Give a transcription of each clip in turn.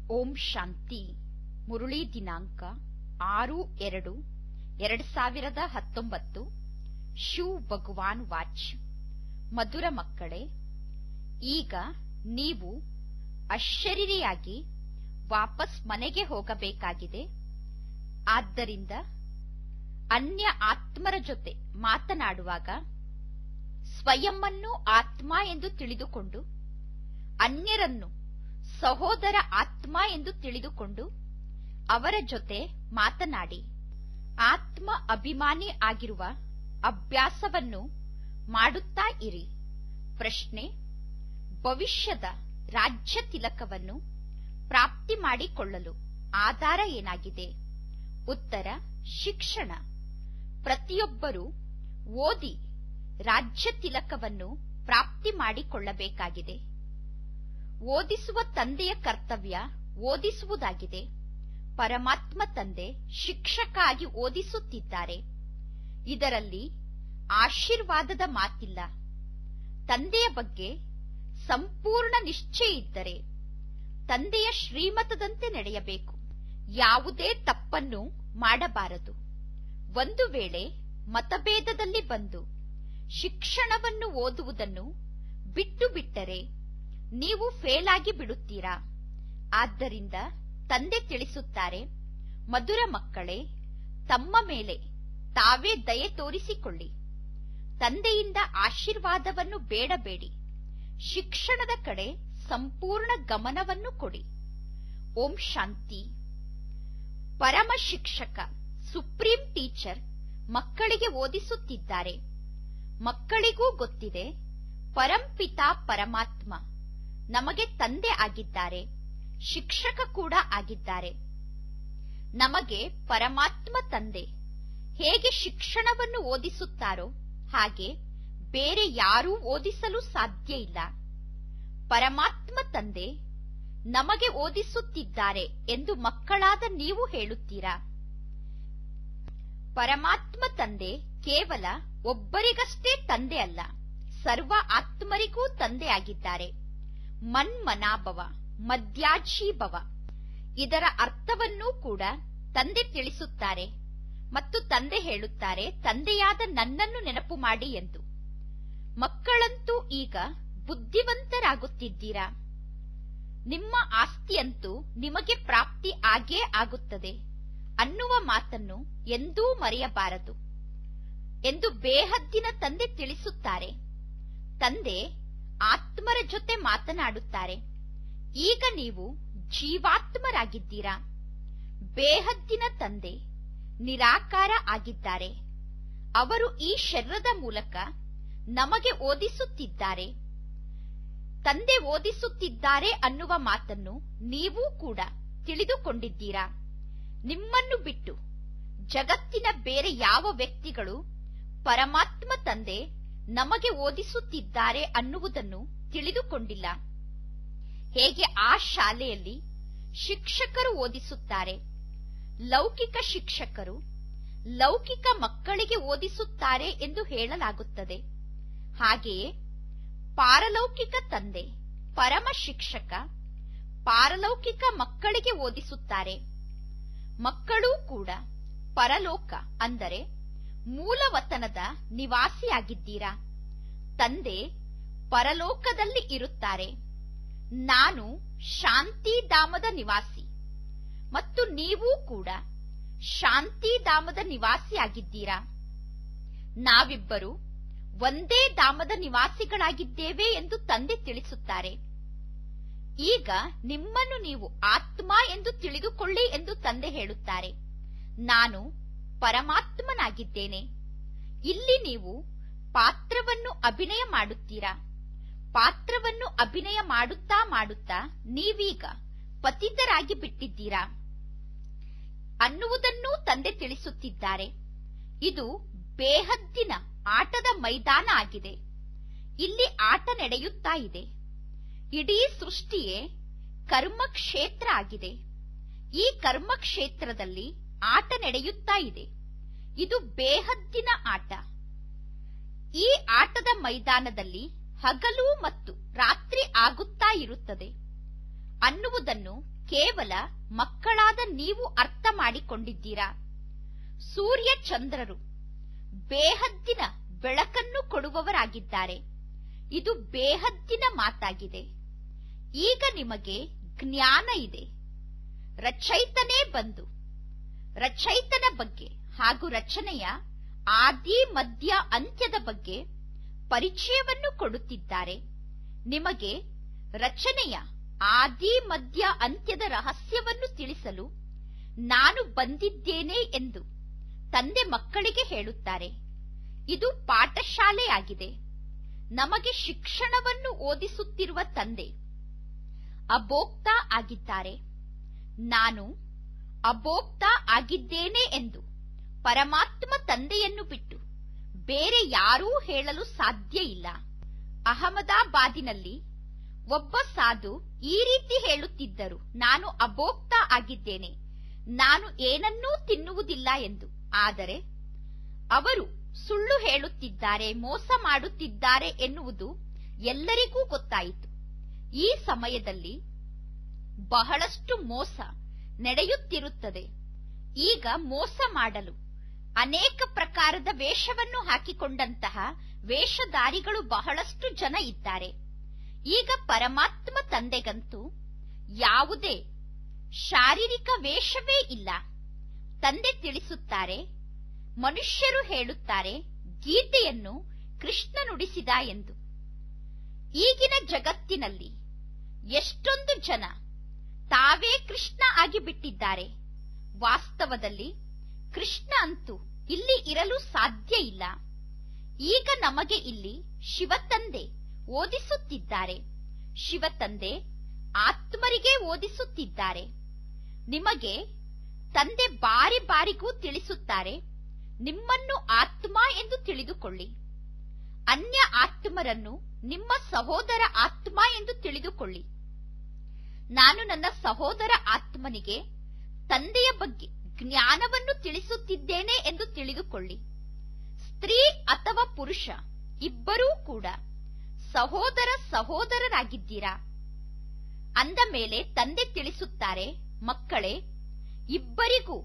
ಓಂ ಶಾಂತಿ. ಮುರುಳಿ ದಿನಾಂಕ 6/2/2019. ಶಿವ್ ಭಗವಾನ್ ವಾಚ್. ಮಧುರ ಮಕ್ಕಳೇ, ಈಗ ನೀವು ಅಶರೀರಿಯಾಗಿ ವಾಪಸ್ ಮನೆಗೆ ಹೋಗಬೇಕಾಗಿದೆ. ಆದ್ದರಿಂದ ಅನ್ಯ ಆತ್ಮರ ಜೊತೆ ಮಾತನಾಡುವಾಗ ಸ್ವಯಂವನ್ನು ಆತ್ಮ ಎಂದು ತಿಳಿದುಕೊಂಡು, ಅನ್ಯರನ್ನು ಸಹೋದರ ಆತ್ಮ ಎಂದು ತಿಳಿದುಕೊಂಡು ಅವರ ಜೊತೆ ಮಾತನಾಡಿ. ಆತ್ಮ ಅಭಿಮಾನಿ ಆಗಿರುವ ಅಭ್ಯಾಸವನ್ನು ಮಾಡುತ್ತಾ ಇರಿ. ಪ್ರಶ್ನೆ: ಭವಿಷ್ಯದ ರಾಜ್ಯ ತಿಲಕವನ್ನು ಪ್ರಾಪ್ತಿ ಮಾಡಿಕೊಳ್ಳಲು ಆಧಾರ ಏನಾಗಿದೆ? ಉತ್ತರ: ಶಿಕ್ಷಣ. ಪ್ರತಿಯೊಬ್ಬರೂ ಓದಿ ರಾಜ್ಯ ತಿಲಕವನ್ನು ಪ್ರಾಪ್ತಿ ಮಾಡಿಕೊಳ್ಳಬೇಕಾಗಿದೆ. ಓದಿಸುವ ತಂದೆಯ ಕರ್ತವ್ಯ ಓದಿಸುವುದಾಗಿದೆ. ಪರಮಾತ್ಮ ತಂದೆ ಶಿಕ್ಷಕ ಆಗಿ ಓದಿಸುತ್ತಿದ್ದಾರೆ. ಇದರಲ್ಲಿ ಆಶೀರ್ವಾದದ ಮಾತಿಲ್ಲ. ತಂದೆಯ ಬಗ್ಗೆ ಸಂಪೂರ್ಣ ನಿಶ್ಚಯ ಇದ್ದರೆ ತಂದೆಯ ಶ್ರೀಮತದಂತೆ ನಡೆಯಬೇಕು. ಯಾವುದೇ ತಪ್ಪನ್ನು ಮಾಡಬಾರದು. ಒಂದು ವೇಳೆ ಮತಭೇದದಲ್ಲಿ ಬಂದು ಶಿಕ್ಷಣವನ್ನು ಓದುವುದನ್ನು ಬಿಟ್ಟು ಬಿಟ್ಟರೆ ನೀವು ಫೇಲ್ ಆಗಿ ಬಿಡುತ್ತೀರಾ. ಆದ್ದರಿಂದ ತಂದೆ ತಿಳಿಸುತ್ತಾರೆ, ಮಧುರ ಮಕ್ಕಳೇ, ತಮ್ಮ ಮೇಲೆ ತಾವೇ ದಯೆ ತೋರಿಸಿಕೊಳ್ಳಿ. ತಂದೆಯಿಂದ ಆಶೀರ್ವಾದವನ್ನು ಬೇಡಬೇಡಿ. ಶಿಕ್ಷಣದ ಕಡೆ ಸಂಪೂರ್ಣ ಗಮನವನ್ನು ಕೊಡಿ. ಓಂ ಶಾಂತಿ. ಪರಮ ಶಿಕ್ಷಕ ಸುಪ್ರೀಂ ಟೀಚರ್ ಮಕ್ಕಳಿಗೆ ಓದಿಸುತ್ತಿದ್ದಾರೆ. ಮಕ್ಕಳಿಗೂ ಗೊತ್ತಿದೆ, ಪರಂಪಿತಾ ಪರಮಾತ್ಮ ನಮಗೆ ತಂದೆ ಆಗಿದ್ದಾರೆ, ಶಿಕ್ಷಕ ಕೂಡ ಆಗಿದ್ದಾರೆ. ನಮಗೆ ಪರಮಾತ್ಮ ತಂದೆ ಹೇಗೆ ಶಿಕ್ಷಣವನ್ನು ಓದಿಸುತ್ತಾರೋ ಹಾಗೆ ಬೇರೆ ಯಾರೂ ಓದಿಸಲು ಸಾಧ್ಯ ಇಲ್ಲ. ಪರಮಾತ್ಮ ತಂದೆ ನಮಗೆ ಓದಿಸುತ್ತಿದ್ದಾರೆ ಎಂದು ಮಕ್ಕಳಾದ ನೀವು ಹೇಳುತ್ತೀರಾ. ಪರಮಾತ್ಮ ತಂದೆ ಕೇವಲ ಒಬ್ಬರಿಗಷ್ಟೇ ತಂದೆ ಅಲ್ಲ, ಸರ್ವ ಆತ್ಮರಿಗೂ ತಂದೆ ಆಗಿದ್ದಾರೆ. ಮನ್ಮನಾಭವ, ಮಧ್ಯಾಜೀಭವ, ಇದರ ಅರ್ಥವನ್ನೂ ಕೂಡ ತಂದೆ ತಿಳಿಸುತ್ತಾರೆ. ಮತ್ತು ತಂದೆ ಹೇಳುತ್ತಾರೆ, ತಂದೆಯಾದ ನನ್ನನ್ನು ನೆನಪು ಮಾಡಿ ಎಂದು. ಮಕ್ಕಳಂತೂ ಈಗ ಬುದ್ಧಿವಂತರಾಗುತ್ತಿದ್ದೀರಾ. ನಿಮ್ಮ ಆಸ್ತಿಯಂತೂ ನಿಮಗೆ ಪ್ರಾಪ್ತಿ ಆಗೇ ಆಗುತ್ತದೆ ಅನ್ನುವ ಮಾತನ್ನು ಎಂದೂ ಮರೆಯಬಾರದು ಎಂದು ಬೇಹದ್ದಿನ ತಂದೆ ತಿಳಿಸುತ್ತಾರೆ. ತಂದೆ ಆತ್ಮರ ಜೊತೆ ಮಾತನಾಡುತ್ತಾರೆ. ಈಗ ನೀವು ಜೀವಾತ್ಮರಾಗಿದ್ದೀರಾ. ಬೇಹದ್ದಿನ ತಂದೆ ನಿರಾಕಾರ ಆಗಿದ್ದಾರೆ. ಅವರು ಈ ಶರೀರದ ಮೂಲಕ ನಮಗೆ ಓದಿಸುತ್ತಿದ್ದಾರೆ. ತಂದೆ ಓದಿಸುತ್ತಿದ್ದಾರೆ ಅನ್ನುವ ಮಾತನ್ನು ನೀವು ಕೂಡ ತಿಳಿದುಕೊಂಡಿದ್ದೀರಾ. ನಿಮ್ಮನ್ನು ಬಿಟ್ಟು ಜಗತ್ತಿನ ಬೇರೆ ಯಾವ ವ್ಯಕ್ತಿಗಳು ಪರಮಾತ್ಮ ತಂದೆ ನಮಗೆ ಓದಿಸುತ್ತಿದ್ದಾರೆ ಅನ್ನುವುದನ್ನು ತಿಳಿದುಕೊಂಡಿಲ್ಲ. ಹೇಗೆ ಆ ಶಾಲೆಯಲ್ಲಿ ಶಿಕ್ಷಕರು ಓದಿಸುತ್ತಾರೆ, ಲೌಕಿಕ ಶಿಕ್ಷಕರು ಲೌಕಿಕ ಮಕ್ಕಳಿಗೆ ಓದಿಸುತ್ತಾರೆ ಎಂದು ಹೇಳಲಾಗುತ್ತದೆ. ಹಾಗೆಯೇ ಪಾರಲೌಕಿಕ ತಂದೆ ಪರಮ ಶಿಕ್ಷಕ ಪಾರಲೌಕಿಕ ಮಕ್ಕಳಿಗೆ ಓದಿಸುತ್ತಾರೆ. ಮಕ್ಕಳೂ ಕೂಡ ಪರಲೋಕ ಅಂದರೆ ಮೂಲವತನದ ನಿವಾಸಿಯಾಗಿದ್ದೀರಾ. ತಂದೆ ಪರಲೋಕದಲ್ಲಿ ಇರುತ್ತಾರೆ. ನಾನು ಶಾಂತಿಧಾಮದ ನಿವಾಸಿ ಮತ್ತು ನೀವೂ ಕೂಡ ಶಾಂತಿಧಾಮದ ನಿವಾಸಿಯಾಗಿದ್ದೀರಾ. ನಾವಿಬ್ಬರು ಒಂದೇ ಧಾಮದ ನಿವಾಸಿಗಳಾಗಿದ್ದೇವೆ ಎಂದು ತಂದೆ ತಿಳಿಸುತ್ತಾರೆ. ಈಗ ನಿಮ್ಮನ್ನು ನೀವು ಆತ್ಮ ಎಂದು ತಿಳಿದುಕೊಳ್ಳಿ ಎಂದು ತಂದೆ ಹೇಳುತ್ತಾರೆ. ನಾನು ಪರಮಾತ್ಮನಾಗಿದ್ದೇನೆ. ಇಲ್ಲಿ ನೀವು ಪಾತ್ರವನ್ನು ಅಭಿನಯ ಮಾಡುತ್ತೀರಾ. ಪಾತ್ರವನ್ನು ಅಭಿನಯ ಮಾಡುತ್ತಾ ಮಾಡುತ್ತಾ ನೀವೀಗ ಪತಿತರಾಗಿ ಬಿಟ್ಟಿದ್ದೀರಾ ಅನ್ನುವುದನ್ನೂ ತಂದೆ ತಿಳಿಸುತ್ತಿದ್ದಾರೆ. ಇದು ಬೇಹದ್ದಿನ ಆಟದ ಮೈದಾನ ಆಗಿದೆ. ಇಲ್ಲಿ ಆಟ ನಡೆಯುತ್ತಾ ಇದೆ. ಇಡೀ ಸೃಷ್ಟಿಯೇ ಕರ್ಮಕ್ಷೇತ್ರ ಆಗಿದೆ. ಈ ಕರ್ಮಕ್ಷೇತ್ರದಲ್ಲಿ ಆಟ ನಡೆಯುತ್ತಾ ಇದೆ. ಇದು ಬೇಹದ್ದಿನ ಆಟ. ಈ ಆಟದ ಮೈದಾನದಲ್ಲಿ ಹಗಲು ಮತ್ತು ರಾತ್ರಿ ಆಗುತ್ತಾ ಇರುತ್ತದೆ ಅನ್ನುವುದನ್ನು ಕೇವಲ ಮಕ್ಕಳಾದ ನೀವು ಅರ್ಥ ಮಾಡಿಕೊಂಡಿದ್ದೀರಾ. ಸೂರ್ಯ ಚಂದ್ರರು ಬೇಹದ್ದಿನ ಬೆಳಕನ್ನು ಕೊಡುವವರಾಗಿದ್ದಾರೆ. ಇದು ಬೇಹದ್ದಿನ ಮಾತಾಗಿದೆ. ಈಗ ನಿಮಗೆ ಜ್ಞಾನ ಇದೆ. ರಚಯಿತನೇ ಬಂದು ರಚಯಿತನ ಬಗ್ಗೆ ಹಾಗೂ ರಚನೆಯ ಆದಿ ಮಧ್ಯ ಅಂತ್ಯದ ಬಗ್ಗೆ ಪರಿಚಯವನ್ನು ಕೊಡುತ್ತಿದ್ದಾರೆ. ನಿಮಗೆ ರಚನೆಯ ಆದಿ ಮಧ್ಯ ಅಂತ್ಯದ ರಹಸ್ಯವನ್ನು ತಿಳಿಸಲು ನಾನು ಬಂದಿದ್ದೇನೆ ಎಂದು ತಂದೆ ಮಕ್ಕಳಿಗೆ ಹೇಳುತ್ತಾರೆ. ಇದು ಪಾಠಶಾಲೆಯಾಗಿದೆ. ನಮಗೆ ಶಿಕ್ಷಣವನ್ನು ಓದಿಸುತ್ತಿರುವ ತಂದೆ ಅಭೋಕ್ತ ಆಗಿದ್ದಾರೆ. ನಾನು ಅಭೋಕ್ತ ಆಗಿದ್ದೇನೆ ಎಂದು ಪರಮಾತ್ಮ ತಂದೆಯನ್ನು ಬಿಟ್ಟು ಬೇರೆ ಯಾರೂ ಹೇಳಲು ಸಾಧ್ಯ ಇಲ್ಲ. ಅಹಮದಾಬಾದಿನಲ್ಲಿ ಒಬ್ಬ ಸಾಧು ಈ ರೀತಿ ಹೇಳುತ್ತಿದ್ದರು, ನಾನು ಅಭೋಕ್ತ ಆಗಿದ್ದೇನೆ, ನಾನು ಏನನ್ನೂ ತಿನ್ನುವುದಿಲ್ಲ ಎಂದು. ಆದರೆ ಅವರು ಸುಳ್ಳು ಹೇಳುತ್ತಿದ್ದಾರೆ, ಮೋಸ ಮಾಡುತ್ತಿದ್ದಾರೆ ಎನ್ನುವುದು ಎಲ್ಲರಿಗೂ ಗೊತ್ತಾಯಿತು. ಈ ಸಮಯದಲ್ಲಿ ಬಹಳಷ್ಟು ಮೋಸ ನಡೆಯುತ್ತಿರುತ್ತದೆ. ಈಗ ಮೋಸ ಮಾಡಲು ಅನೇಕ ಪ್ರಕಾರದ ವೇಷವನ್ನು ಹಾಕಿಕೊಂಡಂತಹ ವೇಷಧಾರಿಗಳು ಬಹಳಷ್ಟು ಜನ ಇದ್ದಾರೆ. ಈಗ ಪರಮಾತ್ಮ ತಂದೆಗಂತೂ ಯಾವುದೇ ಶಾರೀರಿಕ ವೇಷವೇ ಇಲ್ಲ. ತಂದೆ ತಿಳಿಸುತ್ತಾರೆ, ಮನುಷ್ಯರು ಹೇಳುತ್ತಾರೆ ಗೀತೆಯನ್ನು ಕೃಷ್ಣ ನುಡಿಸಿದ ಎಂದು. ಈಗಿನ ಜಗತ್ತಿನಲ್ಲಿ ಎಷ್ಟೊಂದು ಜನ ತಾವೇ ಕೃಷ್ಣ ಆಗಿಬಿಟ್ಟಿದ್ದಾರೆ. ವಾಸ್ತವದಲ್ಲಿ ಕೃಷ್ಣ ಅಂತೂ ಇಲ್ಲಿ ಇರಲು ಸಾಧ್ಯ ಇಲ್ಲ. ಈಗ ನಮಗೆ ಇಲ್ಲಿ ಶಿವತಂದೆ ಓದಿಸುತ್ತಿದ್ದಾರೆ. ಶಿವತಂದೆ ಆತ್ಮರಿಗೆ ಓದಿಸುತ್ತಿದ್ದಾರೆ. ನಿಮಗೆ ತಂದೆ ಬಾರಿ ಬಾರಿಗೂ ತಿಳಿಸುತ್ತಾರೆ, ನಿಮ್ಮನ್ನು ಆತ್ಮ ಎಂದು ತಿಳಿದುಕೊಳ್ಳಿ. ಅನ್ಯ ಆತ್ಮರನ್ನು ನಿಮ್ಮ ಸಹೋದರ ಆತ್ಮ ಎಂದು ತಿಳಿದುಕೊಳ್ಳಿ. ನಾನು ನನ್ನ ಸಹೋದರ ಆತ್ಮನಿಗೆ ತಂದೆಯ ಬಗ್ಗೆ ಜ್ಞಾನವನ್ನು ತಿಳಿಸುತ್ತಿದ್ದೇನೆ ಎಂದು ತಿಳಿದುಕೊಳ್ಳಿ. ಸ್ತ್ರೀ ಅಥವಾ ಪುರುಷ ಇಬ್ಬರೂ ಕೂಡ ಸಹೋದರರಾಗಿದ್ದೀರಾ. ಅಂದ ಮೇಲೆ ತಂದೆ ತಿಳಿಸುತ್ತಾರೆ, ಮಕ್ಕಳೇ, ಇಬ್ಬರಿಗೂ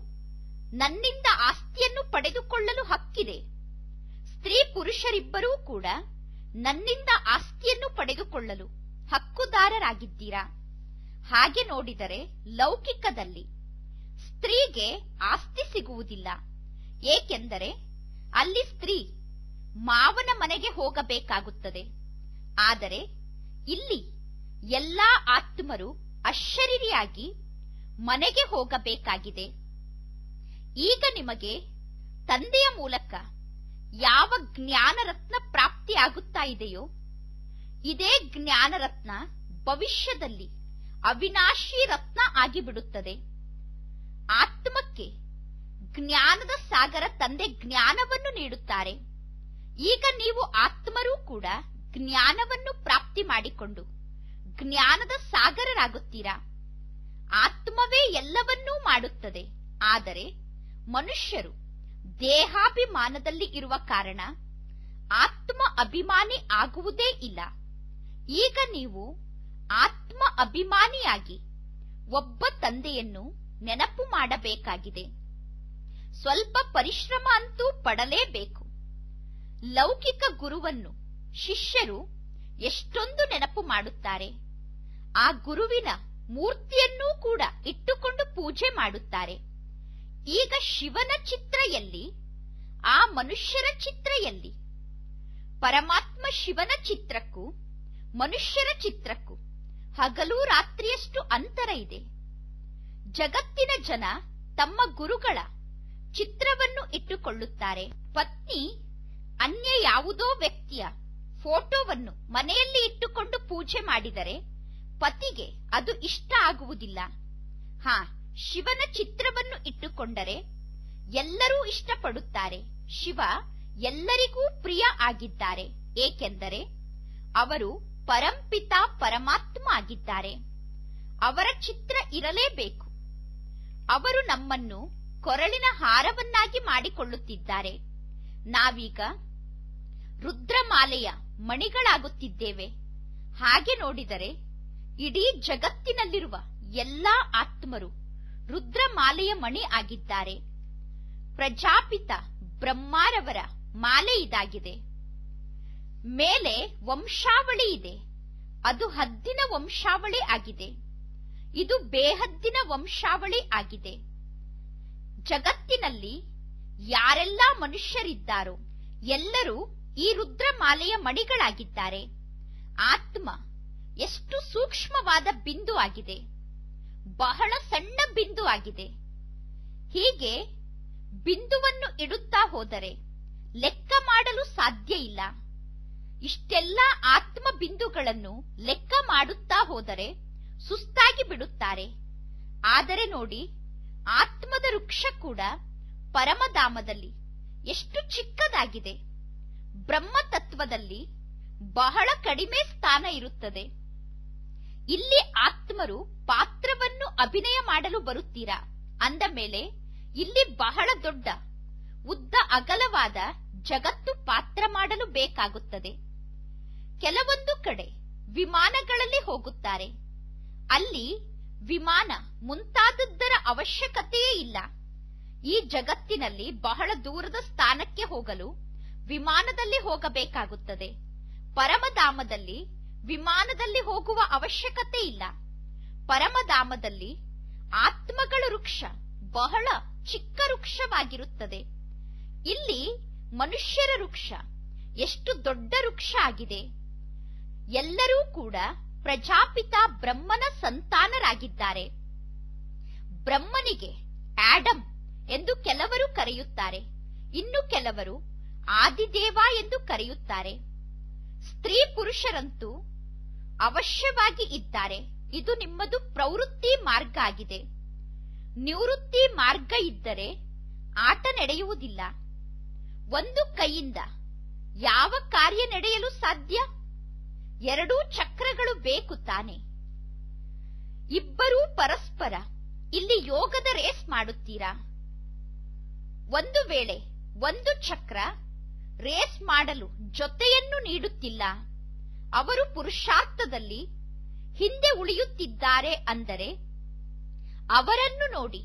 ನನ್ನಿಂದ ಆಸ್ತಿಯನ್ನು ಪಡೆದುಕೊಳ್ಳಲು ಹಕ್ಕಿದೆ. ಸ್ತ್ರೀ ಪುರುಷರಿಬ್ಬರೂ ಕೂಡ ನನ್ನಿಂದ ಆಸ್ತಿಯನ್ನು ಪಡೆದುಕೊಳ್ಳಲು ಹಕ್ಕುದಾರರಾಗಿದ್ದೀರಾ. ಹಾಗೆ ನೋಡಿದರೆ ಲೌಕಿಕದಲ್ಲಿ ಸ್ತ್ರೀಗೆ ಆಸ್ತಿ ಸಿಗುವುದಿಲ್ಲ. ಏಕೆಂದರೆ ಅಲ್ಲಿ ಸ್ತ್ರೀ ಮಾವನ ಮನೆಗೆ ಹೋಗಬೇಕಾಗುತ್ತದೆ. ಆದರೆ ಇಲ್ಲಿ ಎಲ್ಲಾ ಆತ್ಮರು ಅಶರೀರಿಯಾಗಿ ಮನೆಗೆ ಹೋಗಬೇಕಾಗಿದೆ. ಈಗ ನಿಮಗೆ ತಂದೆಯ ಮೂಲಕ ಯಾವ ಜ್ಞಾನರತ್ನ ಪ್ರಾಪ್ತಿಯಾಗುತ್ತಾ ಇದೆಯೋ ಇದೇ ಜ್ಞಾನರತ್ನ ಭವಿಷ್ಯದಲ್ಲಿ ಅವಿನಾಶಿ ರತ್ನ ಆಗಿಬಿಡುತ್ತದೆ. ಆತ್ಮಕ್ಕೆ ಜ್ಞಾನದ ಸಾಗರ ತಂದೆ ಜ್ಞಾನವನ್ನು ನೀಡುತ್ತಾರೆ. ಈಗ ನೀವು ಆತ್ಮರೂ ಕೂಡ ಜ್ಞಾನವನ್ನು ಪ್ರಾಪ್ತಿ ಮಾಡಿಕೊಂಡು ಜ್ಞಾನದ ಸಾಗರರಾಗುತ್ತೀರಾ. ಆತ್ಮವೇ ಎಲ್ಲವನ್ನೂ ಮಾಡುತ್ತದೆ. ಆದರೆ ಮನುಷ್ಯರು ದೇಹಾಭಿಮಾನದಲ್ಲಿ ಇರುವ ಕಾರಣ ಆತ್ಮ ಅಭಿಮಾನಿ ಆಗುವುದೇ ಇಲ್ಲ. ಈಗ ನೀವು ಆತ್ಮ ಅಭಿಮಾನಿಯಾಗಿ ಒಬ್ಬ ತಂದೆಯನ್ನು ನೆನಪು ಮಾಡಬೇಕಾಗಿದೆ. ಸ್ವಲ್ಪ ಪರಿಶ್ರಮ ಅಂತೂ ಪಡಲೇಬೇಕು. ಲೌಕಿಕ ಗುರುವನ್ನು ಶಿಷ್ಯರು ಎಷ್ಟೊಂದು ನೆನಪು ಮಾಡುತ್ತಾರೆ. ಆ ಗುರುವಿನ ಮೂರ್ತಿಯನ್ನೂ ಕೂಡ ಇಟ್ಟುಕೊಂಡು ಪೂಜೆ ಮಾಡುತ್ತಾರೆ. ಈಗ ಶಿವನ ಚಿತ್ರ ಎಲ್ಲಿ? ಆ ಮನುಷ್ಯರ ಚಿತ್ರ ಎಲ್ಲಿ? ಪರಮಾತ್ಮ ಶಿವನ ಚಿತ್ರಕ್ಕೂ ಮನುಷ್ಯರ ಚಿತ್ರಕ್ಕೂ ಹಗಲು ರಾತ್ರಿಯಷ್ಟು ಅಂತರ ಇದೆ. ಜಗತ್ತಿನ ಜನ ತಮ್ಮ ಗುರುಗಳ ಚಿತ್ರವನ್ನು ಇಟ್ಟುಕೊಳ್ಳುತ್ತಾರೆ. ಪತ್ನಿ ಅನ್ಯ ಯಾವುದೋ ವ್ಯಕ್ತಿಯ ಫೋಟೋವನ್ನು ಮನೆಯಲ್ಲಿ ಇಟ್ಟುಕೊಂಡು ಪೂಜೆ ಮಾಡಿದರೆ ಪತಿಗೆ ಅದು ಇಷ್ಟ ಆಗುವುದಿಲ್ಲ. ಶಿವನ ಚಿತ್ರವನ್ನು ಇಟ್ಟುಕೊಂಡರೆ ಎಲ್ಲರೂ ಇಷ್ಟಪಡುತ್ತಾರೆ. ಶಿವ ಎಲ್ಲರಿಗೂ ಪ್ರಿಯ ಆಗಿದ್ದಾರೆ. ಏಕೆಂದರೆ ಅವರು ಪರಂಪಿತ ಪರಮಾತ್ಮ ಆಗಿದ್ದಾರೆ. ಅವರ ಚಿತ್ರ ಇರಲೇಬೇಕು. ಅವರು ನಮ್ಮನ್ನು ಕೊರಳಿನ ಹಾರವನ್ನಾಗಿ ಮಾಡಿಕೊಳ್ಳುತ್ತಿದ್ದಾರೆ. ನಾವೀಗ ರುದ್ರಮಾಲೆಯ ಮಣಿಗಳಾಗುತ್ತಿದ್ದೇವೆ. ಹಾಗೆ ನೋಡಿದರೆ ಇಡೀ ಜಗತ್ತಿನಲ್ಲಿರುವ ಎಲ್ಲಾ ಆತ್ಮರು ರುದ್ರಮಾಲೆಯ ಮಣಿ ಆಗಿದ್ದಾರೆ. ಪ್ರಜಾಪಿತ ಬ್ರಹ್ಮಾರವರ ಮಾಲೆ ಇದಾಗಿದೆ. ಮೇಲೆ ವಂಶಾವಳಿ ಇದೆ, ಅದು ಹದ್ದಿನ ವಂಶಾವಳಿ ಆಗಿದೆ. ಇದು ಬೇಹದ್ದಿನ ವಂಶಾವಳಿ ಆಗಿದೆ. ಜಗತ್ತಿನಲ್ಲಿ ಯಾರೆಲ್ಲ ಮನುಷ್ಯರಿದ್ದಾರೋ ಎಲ್ಲರೂ ಈ ರುದ್ರಮಾಲೆಯ ಮಣಿಗಳಾಗಿದ್ದಾರೆ. ಆತ್ಮ ಎಷ್ಟು ಸೂಕ್ಷ್ಮವಾದ ಬಿಂದು ಆಗಿದೆ, ಬಹಳ ಸಣ್ಣ ಬಿಂದು ಆಗಿದೆ. ಹೀಗೆ ಬಿಂದುವನ್ನು ಇಡುತ್ತಾ ಹೋದರೆ ಲೆಕ್ಕ ಮಾಡಲು ಸಾಧ್ಯ ಇಲ್ಲ. ಇಷ್ಟೆಲ್ಲ ಆತ್ಮ ಬಿಂದುಗಳನ್ನು ಲೆಕ್ಕ ಮಾಡುತ್ತಾ ಹೋದರೆ ಸುಸ್ತಾಗಿ ಬಿಡುತ್ತಾರೆ. ಆದರೆ ನೋಡಿ, ಆತ್ಮದ ವೃಕ್ಷ ಕೂಡ ಪರಮಧಾಮದಲ್ಲಿ ಎಷ್ಟು ಚಿಕ್ಕದಾಗಿದೆ. ಬ್ರಹ್ಮತತ್ವದಲ್ಲಿ ಬಹಳ ಕಡಿಮೆ ಸ್ಥಾನ ಇರುತ್ತದೆ. ಇಲ್ಲಿ ಆತ್ಮರು ಪಾತ್ರವನ್ನು ಅಭಿನಯ ಮಾಡಲು ಬರುತ್ತೀರಾ ಅಂದ ಮೇಲೆ ಇಲ್ಲಿ ಬಹಳ ದೊಡ್ಡ ಉದ್ದ ಅಗಲವಾದ ಜಗತ್ತು ಪಾತ್ರ ಮಾಡಲು ಬೇಕಾಗುತ್ತದೆ. ಕೆಲವೊಂದು ಕಡೆ ವಿಮಾನಗಳಲ್ಲಿ ಹೋಗುತ್ತಾರೆ. ಅಲ್ಲಿ ವಿಮಾನ ಮುಂತಾದದ್ದರ ಅವಶ್ಯಕತೆಯೇ ಇಲ್ಲ. ಈ ಜಗತ್ತಿನಲ್ಲಿ ಬಹಳ ದೂರದ ಸ್ಥಾನಕ್ಕೆ ಹೋಗಲು ವಿಮಾನದಲ್ಲಿ ಹೋಗಬೇಕಾಗುತ್ತದೆ. ಪರಮಧಾಮದಲ್ಲಿ ವಿಮಾನದಲ್ಲಿ ಹೋಗುವ ಅವಶ್ಯಕತೆ ಇಲ್ಲ. ಪರಮಧಾಮದಲ್ಲಿ ಆತ್ಮಗಳ ವೃಕ್ಷ ಬಹಳ ಚಿಕ್ಕ ವೃಕ್ಷವಾಗಿರುತ್ತದೆ. ಇಲ್ಲಿ ಮನುಷ್ಯರ ವೃಕ್ಷ ಎಷ್ಟು ದೊಡ್ಡ ವೃಕ್ಷ ಆಗಿದೆ. ಎಲ್ಲರೂ ಕೂಡ ಪ್ರಜಾಪಿತ ಬ್ರಹ್ಮನ ಸಂತಾನರಾಗಿದ್ದಾರೆ. ಬ್ರಹ್ಮನಿಗೆ ಆಡಮ್ ಎಂದು ಕೆಲವರು ಕರೆಯುತ್ತಾರೆ, ಇನ್ನು ಕೆಲವರು ಆದಿದೇವ ಎಂದು ಕರೆಯುತ್ತಾರೆ. ಸ್ತ್ರೀ ಪುರುಷರಂತೂ ಅವಶ್ಯವಾಗಿ ಇದ್ದಾರೆ. ಇದು ನಿಮ್ಮದು ಪ್ರವೃತ್ತಿ ಮಾರ್ಗ ಆಗಿದೆ. ನಿವೃತ್ತಿ ಮಾರ್ಗ ಇದ್ದರೆ ಆಟ ನಡೆಯುವುದಿಲ್ಲ. ಒಂದು ಕೈಯಿಂದ ಯಾವ ಕಾರ್ಯ ನಡೆಯಲು ಸಾಧ್ಯ? ಎರಡೂ ಚಕ್ರಗಳು ಬೇಕು ತಾನೆ. ಇಬ್ಬರೂ ಪರಸ್ಪರ ಇಲ್ಲಿ ಯೋಗದ ರೇಸ್ ಮಾಡುತ್ತೀರಾ. ಒಂದು ವೇಳೆ ಒಂದು ಚಕ್ರ ರೇಸ್ ಮಾಡಲು ಜೊತೆಯನ್ನು ನೀಡುತ್ತಿಲ್ಲ, ಅವರು ಪುರುಷಾರ್ಥದಲ್ಲಿ ಹಿಂದೆ ಉಳಿಯುತ್ತಿದ್ದಾರೆ ಅಂದರೆ ಅವರನ್ನು ನೋಡಿ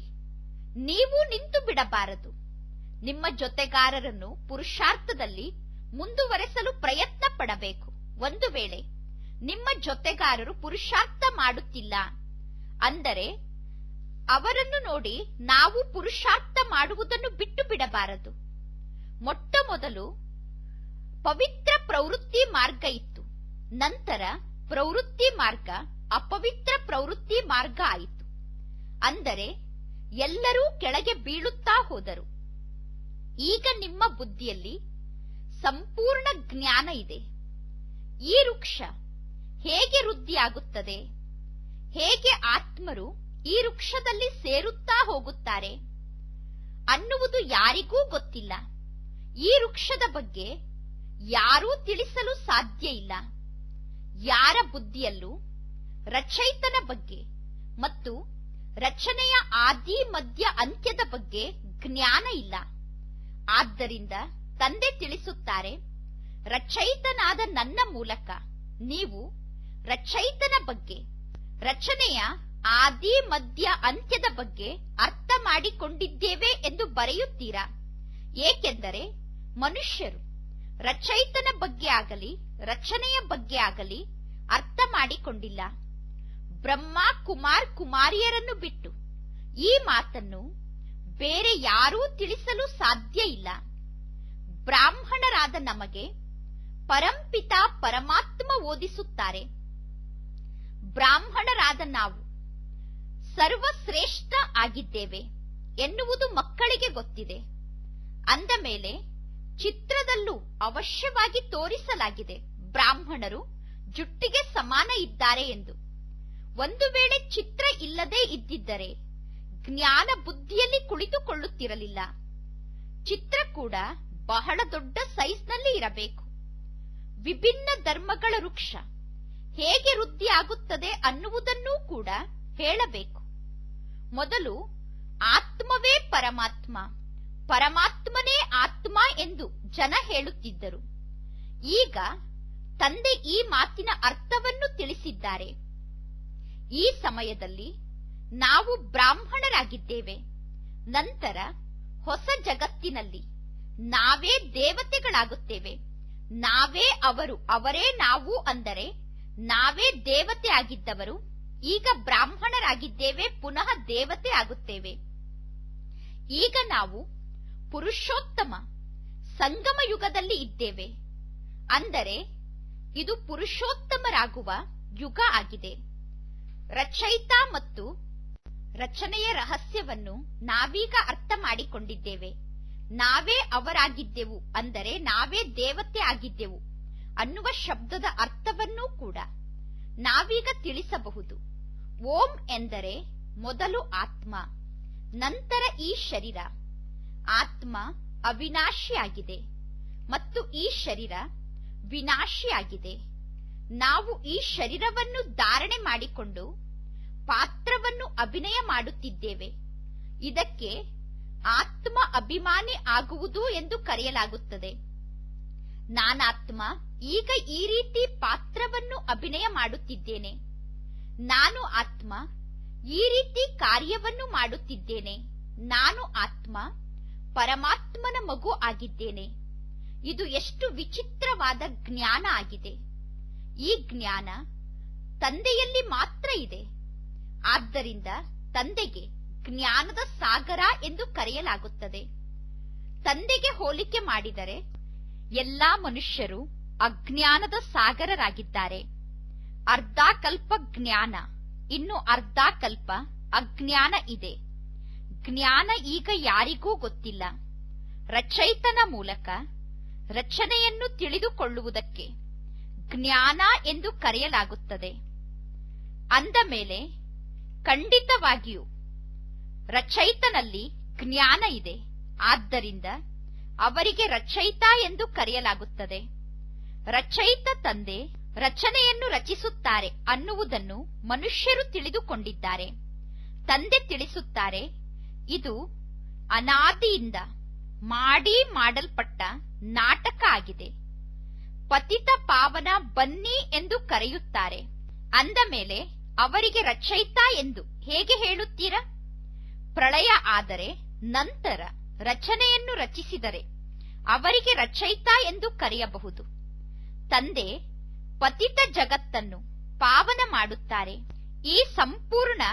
ನೀವು ನಿಂತು ಬಿಡಬಾರದು. ನಿಮ್ಮ ಜೊತೆಗಾರರನ್ನು ಪುರುಷಾರ್ಥದಲ್ಲಿ ಮುಂದುವರೆಸಲು ಪ್ರಯತ್ನ ಪಡಬೇಕು. ಒಂದು ವೇಳೆ ನಿಮ್ಮ ಜೊತೆಗಾರರು ಪುರುಷಾರ್ಥ ಮಾಡುತ್ತಿಲ್ಲ ಅಂದರೆ ಅವರನ್ನು ನೋಡಿ ನಾವು ಪುರುಷಾರ್ಥ ಮಾಡುವುದನ್ನು ಬಿಟ್ಟು ಬಿಡಬಾರದು. ಮೊಟ್ಟ ಮೊದಲು ಪವಿತ್ರ ಪ್ರವೃತ್ತಿ ಮಾರ್ಗ ಇತ್ತು, ನಂತರ ಪ್ರವೃತ್ತಿ ಮಾರ್ಗ ಅಪವಿತ್ರ ಪ್ರವೃತ್ತಿ ಮಾರ್ಗ ಆಯಿತು. ಅಂದರೆ ಎಲ್ಲರೂ ಕೆಳಗೆ ಬೀಳುತ್ತಾ ಹೋದರು. ಈಗ ನಿಮ್ಮ ಬುದ್ಧಿಯಲ್ಲಿ ಸಂಪೂರ್ಣ ಜ್ಞಾನ ಇದೆ. ಈ ವೃಕ್ಷ ಹೇಗೆ ವೃದ್ಧಿಯಾಗುತ್ತದೆ, ಹೇಗೆ ಆತ್ಮರು ಈ ವೃಕ್ಷದಲ್ಲಿ ಸೇರುತ್ತಾ ಹೋಗುತ್ತಾರೆ ಅನ್ನುವುದು ಯಾರಿಗೂ ಗೊತ್ತಿಲ್ಲ. ಈ ವೃಕ್ಷದ ಬಗ್ಗೆ ಯಾರೂ ತಿಳಿಸಲು ಸಾಧ್ಯ ಇಲ್ಲ. ಯಾರ ಬುದ್ಧಿಯಲ್ಲೂ ರಚಯಿತನ ಬಗ್ಗೆ ಮತ್ತು ರಚನೆಯ ಆದಿ ಮಧ್ಯ ಅಂತ್ಯದ ಬಗ್ಗೆ ಜ್ಞಾನ ಇಲ್ಲ. ಆದ್ದರಿಂದ ತಂದೆ ತಿಳಿಸುತ್ತಾರೆ, ರಚಯಿತನಾದ ನನ್ನ ಮೂಲಕ ನೀವು ರಚಯಿತನ ಬಗ್ಗೆ, ರಚನೆಯ ಆದಿ ಮಧ್ಯ ಅಂತ್ಯದ ಬಗ್ಗೆ ಅರ್ಥ ಮಾಡಿಕೊಂಡಿದ್ದೇವೆ ಎಂದು ಬರೆಯುತ್ತೀರಾ. ಏಕೆಂದರೆ ಮನುಷ್ಯರು ರಚಯಿತನ ಬಗ್ಗೆ ಆಗಲಿ ರಚನೆಯ ಬಗ್ಗೆ ಆಗಲಿ ಅರ್ಥ ಮಾಡಿಕೊಂಡಿಲ್ಲ. ಬ್ರಹ್ಮ ಕುಮಾರ್ ಕುಮಾರಿಯರನ್ನು ಬಿಟ್ಟು ಈ ಮಾತನ್ನು ಬೇರೆ ಯಾರೂ ತಿಳಿಸಲು ಸಾಧ್ಯ ಇಲ್ಲ. ಬ್ರಾಹ್ಮಣರಾದ ನಮಗೆ ಪರಂಪಿತ ಪರಮಾತ್ಮ ಓದಿಸುತ್ತಾರೆ. ಬ್ರಾಹ್ಮಣರಾದ ನಾವು ಸರ್ವಶ್ರೇಷ್ಠ ಆಗಿದ್ದೇವೆ ಎನ್ನುವುದು ಮಕ್ಕಳಿಗೆ ಗೊತ್ತಿದೆ. ಅಂದ ಮೇಲೆ ಚಿತ್ರದಲ್ಲೂ ಅವಶ್ಯವಾಗಿ ತೋರಿಸಲಾಗಿದೆ ಬ್ರಾಹ್ಮಣರು ಜುಟ್ಟಿಗೆ ಸಮಾನ ಇದ್ದಾರೆ ಎಂದು. ಒಂದು ವೇಳೆ ಚಿತ್ರ ಇಲ್ಲದೇ ಇದ್ದಿದ್ದರೆ ಜ್ಞಾನ ಬುದ್ಧಿಯಲ್ಲಿ ಕುಳಿತುಕೊಳ್ಳುತ್ತಿರಲಿಲ್ಲ. ಚಿತ್ರ ಕೂಡ ಬಹಳ ದೊಡ್ಡ ಸೈಜ್ನಲ್ಲಿ ಇರಬೇಕು. ವಿಭಿನ್ನ ಧರ್ಮಗಳ ವೃಕ್ಷ ಹೇಗೆ ವೃದ್ಧಿ ಆಗುತ್ತದೆ ಅನ್ನುವುದನ್ನೂ ಕೂಡ ಹೇಳಬೇಕು. ಮೊದಲು ಆತ್ಮವೇ ಪರಮಾತ್ಮ, ಪರಮಾತ್ಮನೇ ಆತ್ಮ ಎಂದು ಜನ ಹೇಳುತ್ತಿದ್ದರು. ಈಗ ತಂದೆ ಈ ಮಾತಿನ ಅರ್ಥವನ್ನು ತಿಳಿಸಿದ್ದಾರೆ. ಈ ಸಮಯದಲ್ಲಿ ನಾವು ಬ್ರಾಹ್ಮಣರಾಗಿದ್ದೇವೆ. ನಂತರ ಹೊಸ ಜಗತ್ತಿನಲ್ಲಿ ನಾವೇ ದೇವತೆಗಳಾಗುತ್ತೇವೆ. ನಾವೇ ಅವರು, ಅವರೇ ನಾವು ಅಂದರೆ ನಾವೇ ದೇವತೆ ಆಗಿದ್ದವರು ಈಗ ಬ್ರಾಹ್ಮಣರಾಗಿದ್ದೇವೆ, ಪುನಃ ದೇವತೆ ಆಗುತ್ತೇವೆ. ಈಗ ನಾವು ಪುರುಷೋತ್ತಮ ಸಂಗಮ ಯುಗದಲ್ಲಿ ಇದ್ದೇವೆ. ಅಂದರೆ ಇದು ಪುರುಷೋತ್ತಮರಾಗುವ ಯುಗ ಆಗಿದೆ. ರಚಯಿತ ಮತ್ತು ರಚನೆಯ ರಹಸ್ಯವನ್ನು ನಾವೀಗ ಅರ್ಥ ಮಾಡಿಕೊಂಡಿದ್ದೇವೆ. ನಾವೇ ಅವರಾಗಿದ್ದೆವು ಅಂದರೆ ನಾವೇ ದೇವತೆ ಆಗಿದ್ದೆವು ಅನ್ನುವ ಶಬ್ದದ ಅರ್ಥವನ್ನೂ ಕೂಡ ನಾವೀಗ ತಿಳಿಸಬಹುದು. ಓಂ ಎಂದರೆ ಮೊದಲು ಆತ್ಮ, ನಂತರ ಈ ಶರೀರ. ಆತ್ಮ ಅವಿನಾಶಿಯಾಗಿದೆ ಮತ್ತು ಈ ಶರೀರ ವಿನಾಶಿಯಾಗಿದೆ. ನಾವು ಈ ಶರೀರವನ್ನು ಧಾರಣೆ ಮಾಡಿಕೊಂಡು ಪಾತ್ರವನ್ನು ಅಭಿನಯ ಮಾಡುತ್ತಿದ್ದೇವೆ. ಇದಕ್ಕೆ ಆತ್ಮ ಅಭಿಮಾನಿ ಆಗುವುದು ಎಂದು ಕರೆಯಲಾಗುತ್ತದೆ. ನಾನಾತ್ಮ ಈಗ ಈ ರೀತಿ ಪಾತ್ರವನ್ನು ಅಭಿನಯ ಮಾಡುತ್ತಿದ್ದೇನೆ. ನಾನು ಆತ್ಮ ಈ ರೀತಿ ಕಾರ್ಯವನ್ನು ಮಾಡುತ್ತಿದ್ದೇನೆ. ನಾನು ಆತ್ಮ ಪರಮಾತ್ಮನ ಮಗು ಆಗಿದ್ದೇನೆ. ಇದು ಎಷ್ಟು ವಿಚಿತ್ರವಾದ ಜ್ಞಾನ ಆಗಿದೆ. ಈ ಜ್ಞಾನ ತಂದೆಯಲ್ಲಿ ಮಾತ್ರ ಇದೆ. ಆದ್ದರಿಂದ ತಂದೆಗೆ ಜ್ಞಾನದ ಸಾಗರ ಎಂದು ಕರೆಯಲಾಗುತ್ತದೆ. ತಂದೆಗೆ ಹೋಲಿಕೆ ಮಾಡಿದರೆ ಎಲ್ಲಾ ಮನುಷ್ಯರು ಅಜ್ಞಾನದ ಸಾಗರರಾಗಿದ್ದಾರೆ. ಅರ್ಧ ಕಲ್ಪ ಜ್ಞಾನ, ಇನ್ನು ಅರ್ಧ ಕಲ್ಪ ಅಜ್ಞಾನ ಇದೆ. ಜ್ಞಾನ ಈಗ ಯಾರಿಗೂ ಗೊತ್ತಿಲ್ಲ. ರಚಯಿತನ ಮೂಲಕ ರಚನೆಯನ್ನು ತಿಳಿದುಕೊಳ್ಳುವುದಕ್ಕೆ ಜ್ಞಾನ ಎಂದು ಕರೆಯಲಾಗುತ್ತದೆ. ಅಂದ ಮೇಲೆ ಖಂಡಿತವಾಗಿಯೂ ರಚಯಿತನಲ್ಲಿ ಜ್ಞಾನ ಇದೆ. ಆದ್ದರಿಂದ ಅವರಿಗೆ ರಚಯಿತ ಎಂದು ಕರೆಯಲಾಗುತ್ತದೆ. ರಚಯಿತ ತಂದೆ ರಚನೆಯನ್ನು ರಚಿಸುತ್ತಾರೆ ಅನ್ನುವುದನ್ನು ಮನುಷ್ಯರು ತಿಳಿದುಕೊಂಡಿದ್ದಾರೆ. ತಂದೆ ತಿಳಿಸುತ್ತಾರೆ, ಇದು ಅನಾದಿಯಿಂದ ಮಾಡಲ್ಪಟ್ಟ ನಾಟಕ ಆಗಿದೆ. ಪತಿತ ಪಾವನ ಬನ್ನಿ ಎಂದು ಕರೆಯುತ್ತಾರೆ. ಅಂದ ಮೇಲೆ ಅವರಿಗೆ ರಚಯಿತ ಎಂದು ಹೇಗೆ ಹೇಳುತ್ತೀರಾ? ಪ್ರಳಯ ಆದರೆ ನಂತರ ರಚನೆಯನ್ನು ರಚಿಸಿದರೆ ಅವರಿಗೆ ರಚಯಿತ ಎಂದು ಕರೆಯಬಹುದು. ತಂದೆ ಪತಿತ ಜಗತ್ತನ್ನು ಪಾವನ ಮಾಡುತ್ತಾರೆ. ಈ ಸಂಪೂರ್ಣ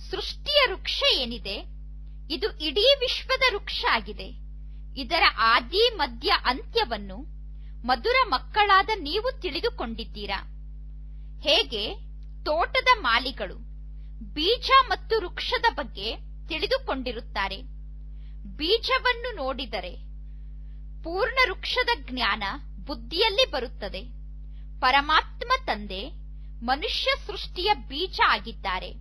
ಸೃಷ್ಟಿಯ ವೃಕ್ಷ ಏನಿದೆ, ಇದು ಇಡೀ ವಿಶ್ವದ ವೃಕ್ಷ ಆಗಿದೆ. ಇದರ ಆದಿ ಮಧ್ಯ ಅಂತ್ಯವನ್ನು ಮಧುರ ಮಕ್ಕಳಾದ ನೀವು ತಿಳಿದುಕೊಂಡಿದ್ದೀರಾ. ಹೇಗೆ ತೋಟದ ಮಾಲಿಗಳು ಬೀಜ ಮತ್ತು ವೃಕ್ಷದ ಬಗ್ಗೆ ತಿಳಿದುಕೊಂಡಿರುತ್ತಾರೆ. ಬೀಜವನ್ನು ನೋಡಿದರೆ ಪೂರ್ಣ ವೃಕ್ಷದ ಜ್ಞಾನ ಬುದ್ಧಿಯಲ್ಲಿ ಬರುತ್ತದೆ. ಪರಮಾತ್ಮ ತಂದೆ ಮನುಷ್ಯ ಸೃಷ್ಟಿಯ ಬೀಜ ಆಗಿದ್ದಾರೆ.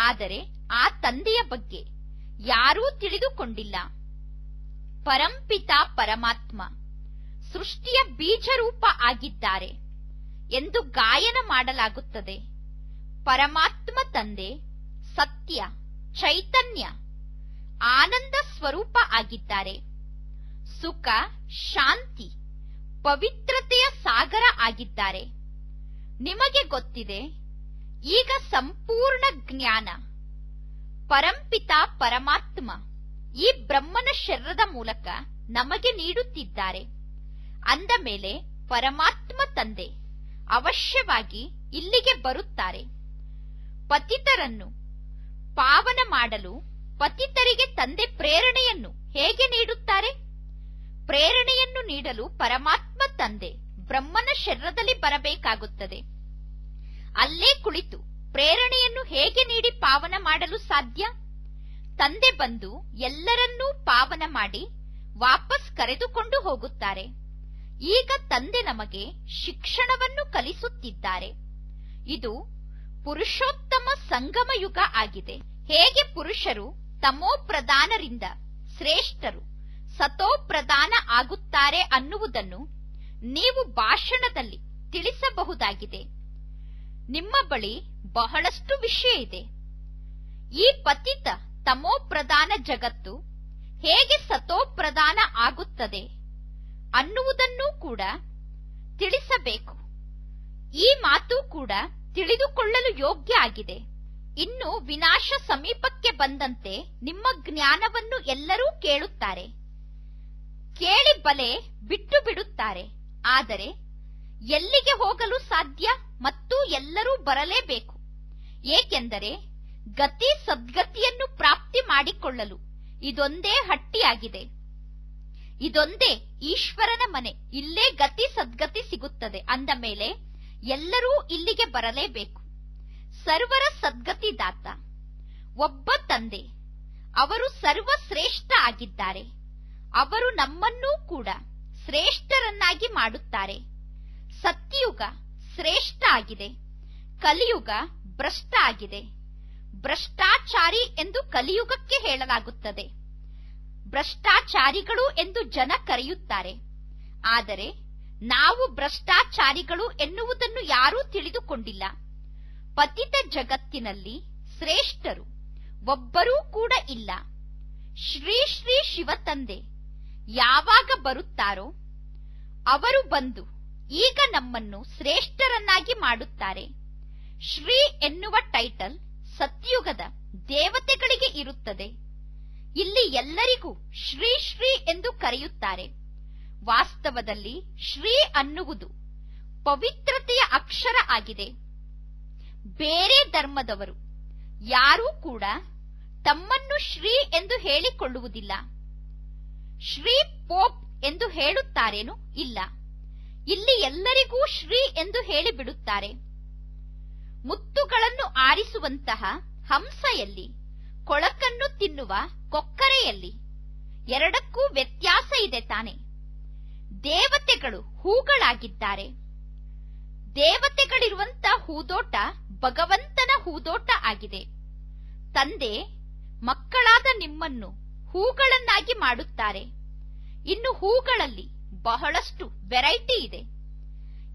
ಆದರೆ ಆ ತಂದೆಯ ಬಗ್ಗೆ ಯಾರೂ ತಿಳಿದುಕೊಂಡಿಲ್ಲ. ಪರಂಪಿತ ಪರಮಾತ್ಮ ಸೃಷ್ಟಿಯ ಬೀಜರೂಪ ಆಗಿದ್ದಾರೆ ಎಂದು ಗಾಯನ ಮಾಡಲಾಗುತ್ತದೆ. ಪರಮಾತ್ಮ ತಂದೆ ಸತ್ಯ, ಚೈತನ್ಯ, ಆನಂದ ಸ್ವರೂಪ ಆಗಿದ್ದಾರೆ. ಸುಖ, ಶಾಂತಿ, ಪವಿತ್ರತೆಯ ಸಾಗರ ಆಗಿದ್ದಾರೆ. ನಿಮಗೆ ಗೊತ್ತಿದೆ, ಈಗ ಸಂಪೂರ್ಣ ಜ್ಞಾನ ಪರಂಪಿತ ಪರಮಾತ್ಮ ಈ ಬ್ರಹ್ಮನ ಶರೀರದ ಮೂಲಕ ನಮಗೆ ನೀಡುತ್ತಿದ್ದಾರೆ. ಅಂದ ಮೇಲೆ ಪರಮಾತ್ಮ ತಂದೆ ಅವಶ್ಯವಾಗಿ ಇಲ್ಲಿಗೆ ಬರುತ್ತಾರೆ. ಪತಿತರನ್ನು ಪಾವನ ಮಾಡಲು ಪತಿತರಿಗೆ ತಂದೆ ಪ್ರೇರಣೆಯನ್ನು ಹೇಗೆ ನೀಡುತ್ತಾರೆ? ಪ್ರೇರಣೆಯನ್ನು ನೀಡಲು ಪರಮಾತ್ಮ ತಂದೆ ಬ್ರಹ್ಮನ ಶರೀರದಲ್ಲಿ ಬರಬೇಕಾಗುತ್ತದೆ. ಅಲ್ಲೇ ಕುಳಿತು ಪ್ರೇರಣೆಯನ್ನು ಹೇಗೆ ನೀಡಿ ಪಾವನ ಮಾಡಲು ಸಾಧ್ಯ? ತಂದೆ ಬಂದು ಎಲ್ಲರನ್ನೂ ಪಾವನ ಮಾಡಿ ವಾಪಸ್ ಕರೆದುಕೊಂಡು ಹೋಗುತ್ತಾರೆ. ಈಗ ತಂದೆ ನಮಗೆ ಶಿಕ್ಷಣವನ್ನು ಕಲಿಸುತ್ತಿದ್ದಾರೆ. ಇದು ಪುರುಷೋತ್ತಮ ಸಂಗಮ ಯುಗ ಆಗಿದೆ. ಹೇಗೆ ಪುರುಷರು ತಮೋ ಪ್ರಧಾನರಿಂದ ಶ್ರೇಷ್ಠರು ಸತೋ ಪ್ರಧಾನ ಆಗುತ್ತಾರೆ ಅನ್ನುವುದನ್ನು ನೀವು ಭಾಷಣದಲ್ಲಿ ತಿಳಿಸಬಹುದಾಗಿದೆ. ನಿಮ್ಮ ಬಳಿ ಬಹಳಷ್ಟು ವಿಷಯ ಇದೆ. ಈ ಪತಿತ ತಮೋ ಪ್ರಧಾನ ಜಗತ್ತು ಹೇಗೆ ಸತೋ ಪ್ರಧಾನ ಆಗುತ್ತದೆ ಅನ್ನುವುದನ್ನೂ ಕೂಡ ತಿಳಿಸಬೇಕು. ಈ ಮಾತು ಕೂಡ ತಿಳಿದುಕೊಳ್ಳಲು ಯೋಗ್ಯ ಆಗಿದೆ. ಇನ್ನು ವಿನಾಶ ಸಮೀಪಕ್ಕೆ ಬಂದಂತೆ ನಿಮ್ಮ ಜ್ಞಾನವನ್ನು ಎಲ್ಲರೂ ಕೇಳುತ್ತಾರೆ, ಕೇಳಿ ಬಲೆ ಬಿಟ್ಟು ಬಿಡುತ್ತಾರೆ. ಆದರೆ ಎಲ್ಲಿಗೆ ಹೋಗಲು ಸಾಧ್ಯ? ಮತ್ತು ಎಲ್ಲರೂ ಬರಲೇಬೇಕು. ಏಕೆಂದರೆ ಗತಿ ಸದ್ಗತಿಯನ್ನು ಪ್ರಾಪ್ತಿ ಮಾಡಿಕೊಳ್ಳಲು ಇದೊಂದೇ ಹಟ್ಟಿಯಾಗಿದೆ, ಇದೊಂದೇ ಈಶ್ವರನ ಮನೆ. ಇಲ್ಲೇ ಗತಿ ಸದ್ಗತಿ ಸಿಗುತ್ತದೆ ಅಂದ ಮೇಲೆ ಎಲ್ಲರೂ ಇಲ್ಲಿಗೆ ಬರಲೇಬೇಕು. ಸರ್ವರ ಸದ್ಗತಿದಾತ ಒಬ್ಬ ತಂದೆ, ಅವರು ಸರ್ವಶ್ರೇಷ್ಠ ಆಗಿದ್ದಾರೆ. ಅವರು ನಮ್ಮನ್ನೂ ಕೂಡ ಶ್ರೇಷ್ಠರನ್ನಾಗಿ ಮಾಡುತ್ತಾರೆ. ಸತ್ಯಯುಗ ಶ್ರೇಷ್ಠ ಆಗಿದೆ, ಕಲಿಯುಗ ಭ್ರಷ್ಟ ಆಗಿದೆ. ಭ್ರಷ್ಟಾಚಾರಿ ಎಂದು ಕಲಿಯುಗಕ್ಕೆ ಹೇಳಲಾಗುತ್ತದೆ, ಭ್ರಷ್ಟಾಚಾರಿಗಳು ಎಂದು ಜನ ಕರೆಯುತ್ತಾರೆ. ಆದರೆ ನಾವು ಭ್ರಷ್ಟಾಚಾರಿಗಳು ಎನ್ನುವುದನ್ನು ಯಾರೂ ತಿಳಿದುಕೊಂಡಿಲ್ಲ. ಪತಿತ ಜಗತ್ತಿನಲ್ಲಿ ಶ್ರೇಷ್ಠರು ಒಬ್ಬರೂ ಕೂಡ ಇಲ್ಲ. ಶ್ರೀ ಶ್ರೀ ಶಿವತಂದೆ ಯಾವಾಗ ಬರುತ್ತಾರೋ ಅವರು ಬಂದು ಈಗ ನಮ್ಮನ್ನು ಶ್ರೇಷ್ಠರನ್ನಾಗಿ ಮಾಡುತ್ತಾರೆ. ಶ್ರೀ ಎನ್ನುವ ಟೈಟಲ್ ಸತ್ಯುಗದ ದೇವತೆಗಳಿಗೆ ಇರುತ್ತದೆ. ಇಲ್ಲಿ ಎಲ್ಲರಿಗೂ ಶ್ರೀ ಶ್ರೀ ಎಂದು ಕರೆಯುತ್ತಾರೆ. ವಾಸ್ತವದಲ್ಲಿ ಶ್ರೀ ಅನ್ನುವುದು ಪವಿತ್ರತೆಯ ಅಕ್ಷರ ಆಗಿದೆ. ಬೇರೆ ಧರ್ಮದವರು ಯಾರೂ ಕೂಡ ತಮ್ಮನ್ನು ಶ್ರೀ ಎಂದು ಹೇಳಿಕೊಳ್ಳುವುದಿಲ್ಲ. ಶ್ರೀ ಪೋಪ್ ಎಂದು ಹೇಳುತ್ತಾರೇನು? ಇಲ್ಲ. ಇಲ್ಲಿ ಎಲ್ಲರಿಗೂ ಶ್ರೀ ಎಂದು ಹೇಳಿಬಿಡುತ್ತಾರೆ. ಮುತ್ತುಗಳನ್ನು ಆರಿಸುವಂತಹ ಹಂಸ ಎಲ್ಲಿ, ಕೊಳಕನ್ನು ತಿನ್ನುವ ಕೊಕ್ಕರೆಯಲ್ಲಿ? ಎರಡಕ್ಕೂ ವ್ಯತ್ಯಾಸ ಇದೆ ತಾನೆ. ದೇವತೆಗಳು ಹೂಗಳಾಗಿದ್ದಾರೆ. ದೇವತೆಗಳಿರುವಂತ ಹೂದೋಟ ಭಗವಂತನ ಹೂದೋಟ ಆಗಿದೆ. ತಂದೆ ಮಕ್ಕಳಾದ ನಿಮ್ಮನ್ನು ಹೂಗಳನ್ನಾಗಿ ಮಾಡುತ್ತಾರೆ. ಇನ್ನು ಹೂಗಳಲ್ಲಿ ಬಹಳಷ್ಟು ವೆರೈಟಿ ಇದೆ.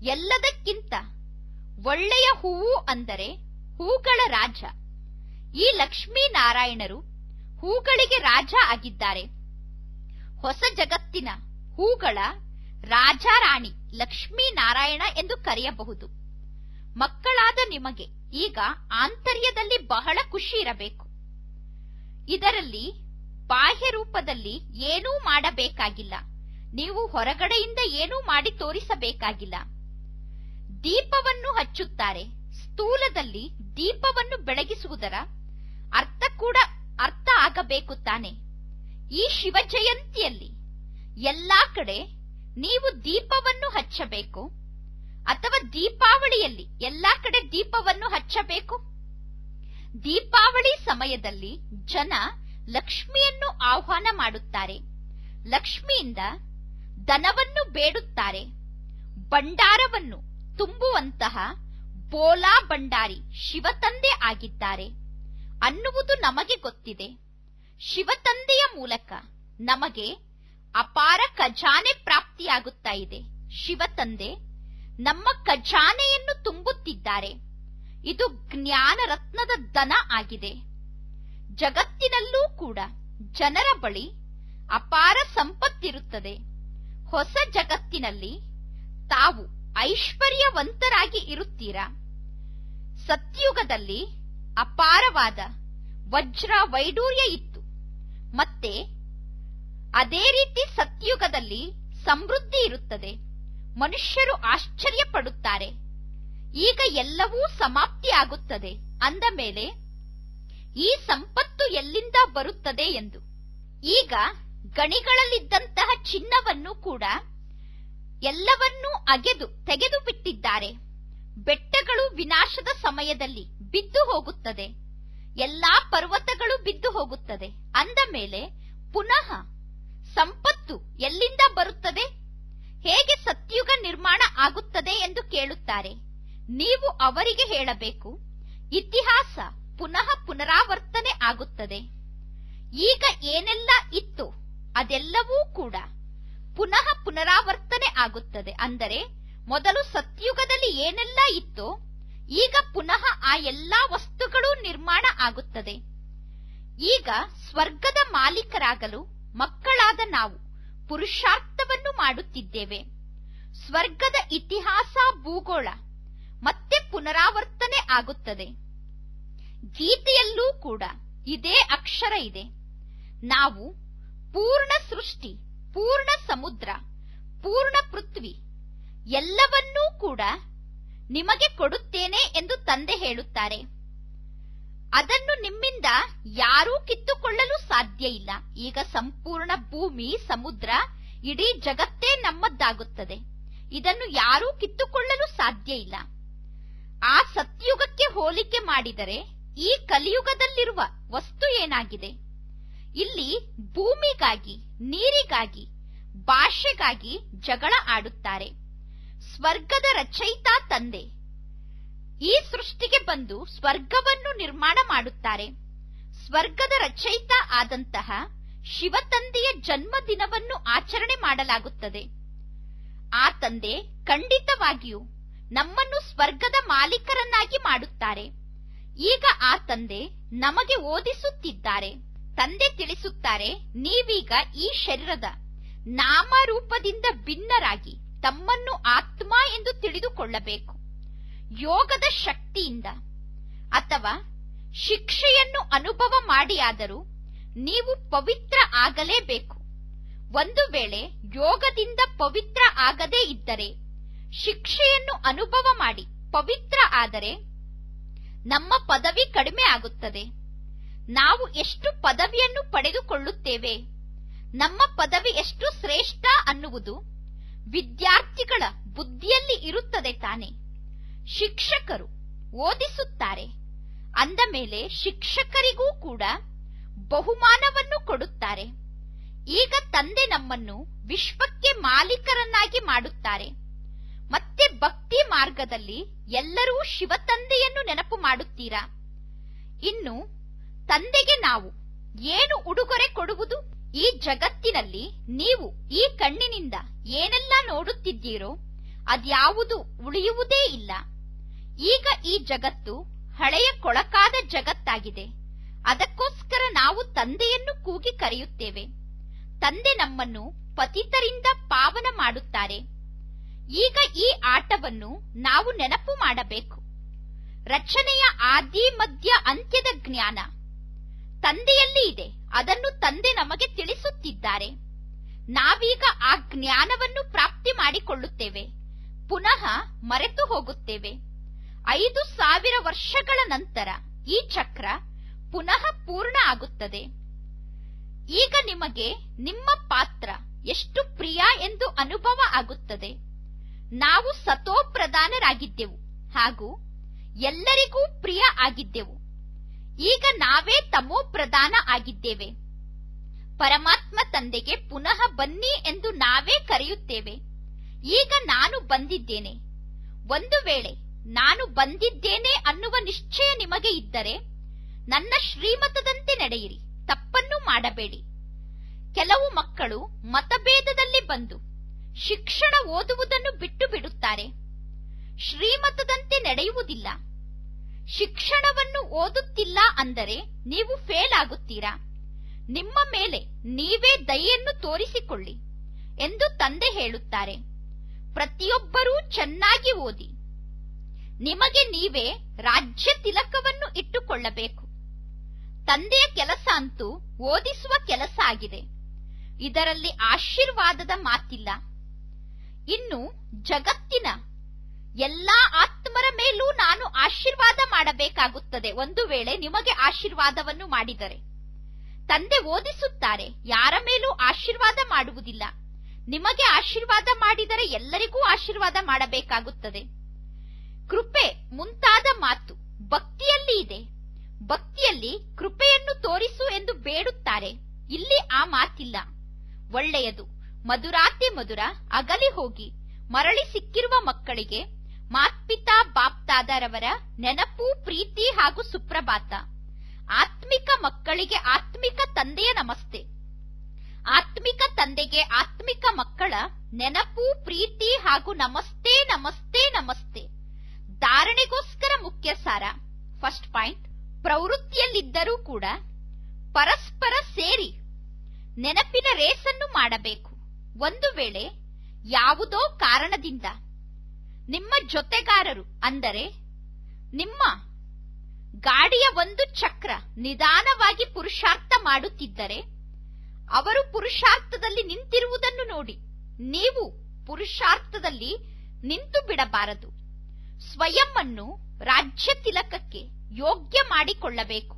ಎಲ್ಲದಕ್ಕಿಂತ ಒಳ್ಳೆಯ ಹೂವು ಅಂದರೆ ಹೂಗಳ ರಾಜ. ಈ ಲಕ್ಷ್ಮೀನಾರಾಯಣರು ಹೂಗಳಿಗೆ ರಾಜ ಆಗಿದ್ದಾರೆ. ಹೊಸ ಜಗತ್ತಿನ ಹೂಗಳ ರಾಜಾರಾಣಿ ಲಕ್ಷ್ಮೀನಾರಾಯಣ ಎಂದು ಕರೆಯಬಹುದು. ಮಕ್ಕಳಾದ ನಿಮಗೆ ಈಗ ಆಂತರ್ಯದಲ್ಲಿ ಬಹಳ ಖುಷಿ ಇರಬೇಕು. ಇದರಲ್ಲಿ ಬಾಹ್ಯ ರೂಪದಲ್ಲಿ ಏನೂ ಮಾಡಬೇಕಾಗಿಲ್ಲ. ನೀವು ಹೊರಗಡೆಯಿಂದ ಏನೂ ಮಾಡಿ ತೋರಿಸಬೇಕಾಗಿಲ್ಲ. ದೀಪವನ್ನು ಹಚ್ಚುತ್ತಾರೆ. ಸ್ಥೂಲದಲ್ಲಿ ದೀಪವನ್ನು ಬೆಳಗಿಸುವುದರ ಅರ್ಥ ಕೂಡ ಅರ್ಥ ಆಗಬೇಕು ತಾನೆ. ಈ ಶಿವ ಜಯಂತಿಯಲ್ಲಿ ಎಲ್ಲಾ ಕಡೆ ನೀವು ದೀಪವನ್ನು ಹಚ್ಚಬೇಕು, ಅಥವಾ ದೀಪಾವಳಿಯಲ್ಲಿ ಎಲ್ಲಾ ಕಡೆ ದೀಪವನ್ನು ಹಚ್ಚಬೇಕು. ದೀಪಾವಳಿ ಸಮಯದಲ್ಲಿ ಜನ ಲಕ್ಷ್ಮಿಯನ್ನು ಆಹ್ವಾನ ಮಾಡುತ್ತಾರೆ. ಲಕ್ಷ್ಮಿಯಿಂದ ಧನವನ್ನು ಬೇಡುತ್ತಾರೆ. ಭಂಡಾರವನ್ನು ತುಂಬುವಂತಹ ಬೋಲಾ ಭಂಡಾರಿ ಶಿವತಂದೆ ಆಗಿದ್ದಾರೆ ಅನ್ನುವುದು ನಮಗೆ ಗೊತ್ತಿದೆ. ಶಿವತಂದೆಯ ಮೂಲಕ ನಮಗೆ ಅಪಾರ ಖಜಾನೆ ಪ್ರಾಪ್ತಿಯಾಗುತ್ತಾ ಇದೆ. ಶಿವತಂದೆ ನಮ್ಮ ಖಜಾನೆಯನ್ನು ತುಂಬುತ್ತಿದ್ದಾರೆ. ಇದು ಜ್ಞಾನ ರತ್ನದ ಧನ ಆಗಿದೆ. ಜಗತ್ತಿನಲ್ಲೂ ಕೂಡ ಜನರ ಬಳಿ ಅಪಾರ ಸಂಪತ್ತಿರುತ್ತದೆ. ಹೊಸ ಜಗತ್ತಿನಲ್ಲಿ ತಾವು ಐಶ್ವರ್ಯವಂತರಾಗಿ ಇರುತ್ತೀರಾ. ಸತ್ಯುಗದಲ್ಲಿ ಅಪಾರವಾದ ವಜ್ರ ವೈಡೂರ್ಯ ಇತ್ತು. ಮತ್ತೆ ಅದೇ ರೀತಿ ಸತ್ಯುಗದಲ್ಲಿ ಸಮೃದ್ಧಿ ಇರುತ್ತದೆ. ಮನುಷ್ಯರು ಆಶ್ಚರ್ಯ ಪಡುತ್ತಾರೆ. ಈಗ ಎಲ್ಲವೂ ಸಮಾಪ್ತಿಯಾಗುತ್ತದೆ ಅಂದ ಮೇಲೆ ಈ ಸಂಪತ್ತು ಎಲ್ಲಿಂದ ಬರುತ್ತದೆ ಎಂದು. ಈಗ ಗಣಿಗಳಲ್ಲಿದ್ದಂತಹ ಚಿನ್ನವನ್ನು ಕೂಡ ಎಲ್ಲವನ್ನೂ ಅಗೆದು ತೆಗೆದು ಬಿಟ್ಟಿದ್ದಾರೆ. ಬೆಟ್ಟಗಳು ವಿನಾಶದ ಸಮಯದಲ್ಲಿ ಬಿದ್ದು ಹೋಗುತ್ತದೆ. ಎಲ್ಲಾ ಪರ್ವತಗಳು ಬಿದ್ದು ಹೋಗುತ್ತದೆ ಅಂದ ಮೇಲೆ ಪುನಃ ಸಂಪತ್ತು ಎಲ್ಲಿಂದ ಬರುತ್ತದೆ? ಹೇಗೆ ಸತ್ಯುಗ ನಿರ್ಮಾಣ ಆಗುತ್ತದೆ ಎಂದು ಕೇಳುತ್ತಾರೆ. ನೀವು ಅವರಿಗೆ ಹೇಳಬೇಕು, ಇತಿಹಾಸ ಪುನಃ ಪುನರಾವರ್ತನೆ ಆಗುತ್ತದೆ. ಈಗ ಏನೆಲ್ಲ ಇತ್ತು ಅದೆಲ್ಲವೂ ಕೂಡ ಪುನಃ ಪುನರಾವರ್ತನೆ ಆಗುತ್ತದೆ. ಅಂದರೆ ಮೊದಲು ಸತ್ಯುಗದಲ್ಲಿ ಏನೆಲ್ಲ ಇತ್ತೋ ಈಗ ಪುನಃ ಆ ಎಲ್ಲಾ ವಸ್ತುಗಳು ನಿರ್ಮಾಣ ಆಗುತ್ತದೆ. ಈಗ ಸ್ವರ್ಗದ ಮಾಲೀಕರಾಗಲು ಮಕ್ಕಳಾದ ನಾವು ಪುರುಷಾರ್ಥವನ್ನು ಮಾಡುತ್ತಿದ್ದೇವೆ. ಸ್ವರ್ಗದ ಇತಿಹಾಸ ಭೂಗೋಳ ಮತ್ತೆ ಪುನರಾವರ್ತನೆ ಆಗುತ್ತದೆ. ಗೀತೆಯಲ್ಲೂ ಕೂಡ ಇದೇ ಅಕ್ಷರ ಇದೆ. ನಾವು ಪೂರ್ಣ ಸೃಷ್ಟಿ, ಪೂರ್ಣ ಸಮುದ್ರ, ಪೂರ್ಣ ಪೃಥ್ವಿ ಎಲ್ಲವನ್ನೂ ಕೂಡ ನಿಮಗೆ ಕೊಡುತ್ತೇನೆ ಎಂದು ತಂದೆ ಹೇಳುತ್ತಾರೆ. ಅದನ್ನು ನಿಮ್ಮಿಂದ ಯಾರೂ ಕಿತ್ತುಕೊಳ್ಳಲು ಸಾಧ್ಯ ಇಲ್ಲ. ಈಗ ಸಂಪೂರ್ಣ ಭೂಮಿ, ಸಮುದ್ರ, ಇಡೀ ಜಗತ್ತೇ ನಮ್ಮದ್ದಾಗುತ್ತದೆ. ಇದನ್ನು ಯಾರೂ ಕಿತ್ತುಕೊಳ್ಳಲು ಸಾಧ್ಯ ಇಲ್ಲ. ಆ ಸತ್ಯುಗಕ್ಕೆ ಹೋಲಿಕೆ ಮಾಡಿದರೆ ಈ ಕಲಿಯುಗದಲ್ಲಿರುವ ವಸ್ತು ಏನಾಗಿದೆ? ಇಲ್ಲಿ ಭೂಮಿಗಾಗಿ, ನೀರಿಗಾಗಿ, ಭಾಷೆಗಾಗಿ ಜಗಳ ಆಡುತ್ತಾರೆ. ಸ್ವರ್ಗದ ರಚಯಿತ ತಂದೆ ಈ ಸೃಷ್ಟಿಗೆ ಬಂದು ಸ್ವರ್ಗವನ್ನು ನಿರ್ಮಾಣ ಮಾಡುತ್ತಾರೆ. ಸ್ವರ್ಗದ ರಚಯಿತ ಆದಂತಹ ಶಿವತಂದೆಯ ಜನ್ಮದಿನವನ್ನು ಆಚರಣೆ ಮಾಡಲಾಗುತ್ತದೆ. ಆ ತಂದೆ ಖಂಡಿತವಾಗಿಯೂ ನಮ್ಮನ್ನು ಸ್ವರ್ಗದ ಮಾಲೀಕರನ್ನಾಗಿ ಮಾಡುತ್ತಾರೆ. ಈಗ ಆ ತಂದೆ ನಮಗೆ ಓದಿಸುತ್ತಿದ್ದಾರೆ. ತಂದೆ ತಿಳಿಸುತ್ತಾರೆ, ನೀವೀಗ ಈ ಶರೀರದ ನಾಮರೂಪದಿಂದ ಭಿನ್ನರಾಗಿ ತಮ್ಮನ್ನು ಆತ್ಮ ಎಂದು ತಿಳಿದುಕೊಳ್ಳಬೇಕು. ಯೋಗದ ಶಕ್ತಿಯಿಂದ ಅಥವಾ ಶಿಕ್ಷೆಯನ್ನು ಅನುಭವ ಮಾಡಿಯಾದರೂ ನೀವು ಪವಿತ್ರ ಆಗಲೇಬೇಕು. ಒಂದು ವೇಳೆ ಯೋಗದಿಂದ ಪವಿತ್ರ ಆಗದೇ ಇದ್ದರೆ, ಶಿಕ್ಷೆಯನ್ನು ಅನುಭವ ಮಾಡಿ ಪವಿತ್ರ ಆದರೆ ನಮ್ಮ ಪದವಿ ಕಡಿಮೆ ಆಗುತ್ತದೆ. ನಾವು ಎಷ್ಟು ಪದವಿಯನ್ನು ಪಡೆದುಕೊಳ್ಳುತ್ತೇವೆ, ನಮ್ಮ ಪದವಿ ಎಷ್ಟು ಶ್ರೇಷ್ಠ ಅನ್ನುವುದು ವಿದ್ಯಾರ್ಥಿಗಳ ಬುದ್ಧಿಯಲ್ಲಿ ಇರುತ್ತದೆ ತಾನೆ. ಶಿಕ್ಷಕರು ಓದಿಸುತ್ತಾರೆ ಅಂದ ಮೇಲೆ ಶಿಕ್ಷಕರಿಗೂ ಕೂಡ ಬಹುಮಾನವನ್ನು ಕೊಡುತ್ತಾರೆ. ಈಗ ತಂದೆ ನಮ್ಮನ್ನು ವಿಶ್ವಕ್ಕೆ ಮಾಲೀಕರನ್ನಾಗಿ ಮಾಡುತ್ತಾರೆ. ಮತ್ತೆ ಭಕ್ತಿ ಮಾರ್ಗದಲ್ಲಿ ಎಲ್ಲರೂ ಶಿವತಂದೆಯನ್ನು ನೆನಪು ಮಾಡುತ್ತೀರಾ? ಇನ್ನು ತಂದೆಗೆ ನಾವು ಏನು ಉಡುಗೊರೆ ಕೊಡುವುದು? ಈ ಜಗತ್ತಿನಲ್ಲಿ ನೀವು ಈ ಕಣ್ಣಿನಿಂದ ಏನೆಲ್ಲ ನೋಡುತ್ತಿದ್ದೀರೋ ಅದ್ಯಾವುದು ಉಳಿಯುವುದೇ ಇಲ್ಲ. ಈಗ ಈ ಜಗತ್ತು ಹಳೆಯ ಕೊಳಕಾದ ಜಗತ್ತಾಗಿದೆ. ಅದಕ್ಕೋಸ್ಕರ ನಾವು ತಂದೆಯನ್ನು ಕೂಗಿ ಕರೆಯುತ್ತೇವೆ. ತಂದೆ ನಮ್ಮನ್ನು ಪತಿತರಿಂದ ಪಾವನ ಮಾಡುತ್ತಾರೆ. ಈಗ ಈ ಆಟವನ್ನು ನಾವು ನೆನಪು ಮಾಡಬೇಕು. ರಚನೆಯ ಆದಿ ಮಧ್ಯ ಅಂತ್ಯದ ಜ್ಞಾನ ತಂದೆಯಲ್ಲಿ ಇದೆ. ಅದನ್ನು ತಂದೆ ನಮಗೆ ತಿಳಿಸುತ್ತಿದ್ದಾರೆ. ನಾವೀಗ ಆ ಜ್ಞಾನವನ್ನು ಪ್ರಾಪ್ತಿ ಮಾಡಿಕೊಳ್ಳುತ್ತೇವೆ, ಪುನಃ ಮರೆತು ಹೋಗುತ್ತೇವೆ. 5000 ವರ್ಷಗಳ ನಂತರ ಈ ಚಕ್ರ ಪುನಃ ಪೂರ್ಣ ಆಗುತ್ತದೆ. ಈಗ ನಿಮಗೆ ನಿಮ್ಮ ಪಾತ್ರ ಎಷ್ಟು ಪ್ರಿಯ ಎಂದು ಅನುಭವ ಆಗುತ್ತದೆ. ನಾವು ಸತೋ ಪ್ರಧಾನರಾಗಿದ್ದೆವು ಹಾಗೂ ಎಲ್ಲರಿಗೂ ಪ್ರಿಯ ಆಗಿದ್ದೆವು. ಈಗ ನಾವೇ ತಮೋ ಪ್ರಧಾನ ಆಗಿದ್ದೇವೆ. ಪರಮಾತ್ಮ ತಂದೆಗೆ ಪುನಃ ಬನ್ನಿ ಎಂದು ನಾವೇ ಕರೆಯುತ್ತೇವೆ. ಈಗ ನಾನು ಬಂದಿದ್ದೇನೆ. ಒಂದು ವೇಳೆ ನಾನು ಬಂದಿದ್ದೇನೆ ಅನ್ನುವ ನಿಶ್ಚಯ ನಿಮಗೆ ಇದ್ದರೆ ನನ್ನ ಶ್ರೀಮತದಂತೆ ನಡೆಯಿರಿ, ತಪ್ಪನ್ನು ಮಾಡಬೇಡಿ. ಕೆಲವು ಮಕ್ಕಳು ಮತಭೇದದಲ್ಲಿ ಬಂದು ಶಿಕ್ಷಣ ಓದುವುದನ್ನು ಬಿಟ್ಟು ಬಿಡುತ್ತಾರೆ. ಶ್ರೀಮತದಂತೆ ನಡೆಯುವುದಿಲ್ಲ. ಶಿಕ್ಷಣವನ್ನು ಓದುತ್ತಿಲ್ಲ ಅಂದರೆ ನೀವು ಫೇಲ್ ಆಗುತ್ತೀರಾ. ನಿಮ್ಮ ಮೇಲೆ ನೀವೇ ದಯೆಯನ್ನು ತೋರಿಸಿಕೊಳ್ಳಿ ಎಂದು ತಂದೆ ಹೇಳುತ್ತಾರೆ. ಪ್ರತಿಯೊಬ್ಬರೂ ಚೆನ್ನಾಗಿ ಓದಿ. ನಿಮಗೆ ನೀವೇ ರಾಜ್ಯ ತಿಲಕವನ್ನು ಇಟ್ಟುಕೊಳ್ಳಬೇಕು. ತಂದೆಯ ಕೆಲಸ ಅಂತೂ ಓದಿಸುವ ಕೆಲಸ ಆಗಿದೆ. ಇದರಲ್ಲಿ ಆಶೀರ್ವಾದದ ಮಾತಿಲ್ಲ. ಇನ್ನು ಜಗತ್ತಿನ ಎಲ್ಲಾ ಆತ್ಮರ ಮೇಲೂ ನಾನು ಆಶೀರ್ವಾದ ಮಾಡಬೇಕಾಗುತ್ತದೆ. ಒಂದು ವೇಳೆ ನಿಮಗೆ ಆಶೀರ್ವಾದವನ್ನು ಮಾಡಿದರೆ ತಂದೆ ಓದಿಸುತ್ತಾರೆ, ಯಾರ ಮೇಲೂ ಆಶೀರ್ವಾದ ಮಾಡುವುದಿಲ್ಲ. ನಿಮಗೆ ಆಶೀರ್ವಾದ ಮಾಡಿದರೆ ಎಲ್ಲರಿಗೂ ಆಶೀರ್ವಾದ ಮಾಡಬೇಕಾಗುತ್ತದೆ. ಕೃಪೆ ಮುಂತಾದ ಮಾತು ಭಕ್ತಿಯಲ್ಲಿ ಇದೆ. ಭಕ್ತಿಯಲ್ಲಿ ಕೃಪೆಯನ್ನು ತೋರಿಸು ಎಂದು ಬೇಡುತ್ತಾರೆ. ಇಲ್ಲಿ ಆ ಮಾತಿಲ್ಲ. ಒಳ್ಳೆಯದು, ಮಧುರಾತಿ ಮಧುರ ಅಗಲಿ ಹೋಗಿ ಮರಳಿ ಸಿಕ್ಕಿರುವ ಮಕ್ಕಳಿಗೆ ಮಾತ್ಪಿತಾ ಬಾಪ್ತಾದರವರ ನೆನಪು, ಪ್ರೀತಿ ಹಾಗೂ ಸುಪ್ರಭಾತ. ಆತ್ಮಿಕ ಮಕ್ಕಳಿಗೆ ಆತ್ಮಿಕ ತಂದೆಯ ನಮಸ್ತೆ. ಆತ್ಮಿಕ ತಂದೆಗೆ ಆತ್ಮಿಕ ಮಕ್ಕಳ ನೆನಪು, ಪ್ರೀತಿ ಹಾಗೂ ನಮಸ್ತೆ ನಮಸ್ತೆ ನಮಸ್ತೆ. ಧಾರಣೆಗೋಸ್ಕರ ಮುಖ್ಯ ಸಾರ. ಫಸ್ಟ್ ಪಾಯಿಂಟ್, ಪ್ರವೃತ್ತಿಯಲ್ಲಿದ್ದರೂ ಕೂಡ ಪರಸ್ಪರ ಸೇರಿ ನೆನಪಿನ ರೇಸನ್ನು ಮಾಡಬೇಕು. ಒಂದು ವೇಳೆ ಯಾವುದೋ ಕಾರಣದಿಂದ ನಿಮ್ಮ ಜೊತೆಗಾರರು ಅಂದರೆ ನಿಮ್ಮ ಗಾಡಿಯ ಒಂದು ಚಕ್ರ ನಿಧಾನವಾಗಿ ಪುರುಷಾರ್ಥ ಮಾಡುತ್ತಿದ್ದರೆ ಅವರು ಪುರುಷಾರ್ಥದಲ್ಲಿ ನಿಂತಿರುವುದನ್ನು ನೋಡಿ ನೀವು ಪುರುಷಾರ್ಥದಲ್ಲಿ ನಿಂತು ಬಿಡಬಾರದು. ಸ್ವಯಂ ಅನ್ನು ರಾಜ್ಯ ತಿಲಕಕ್ಕೆ ಯೋಗ್ಯ ಮಾಡಿಕೊಳ್ಳಬೇಕು.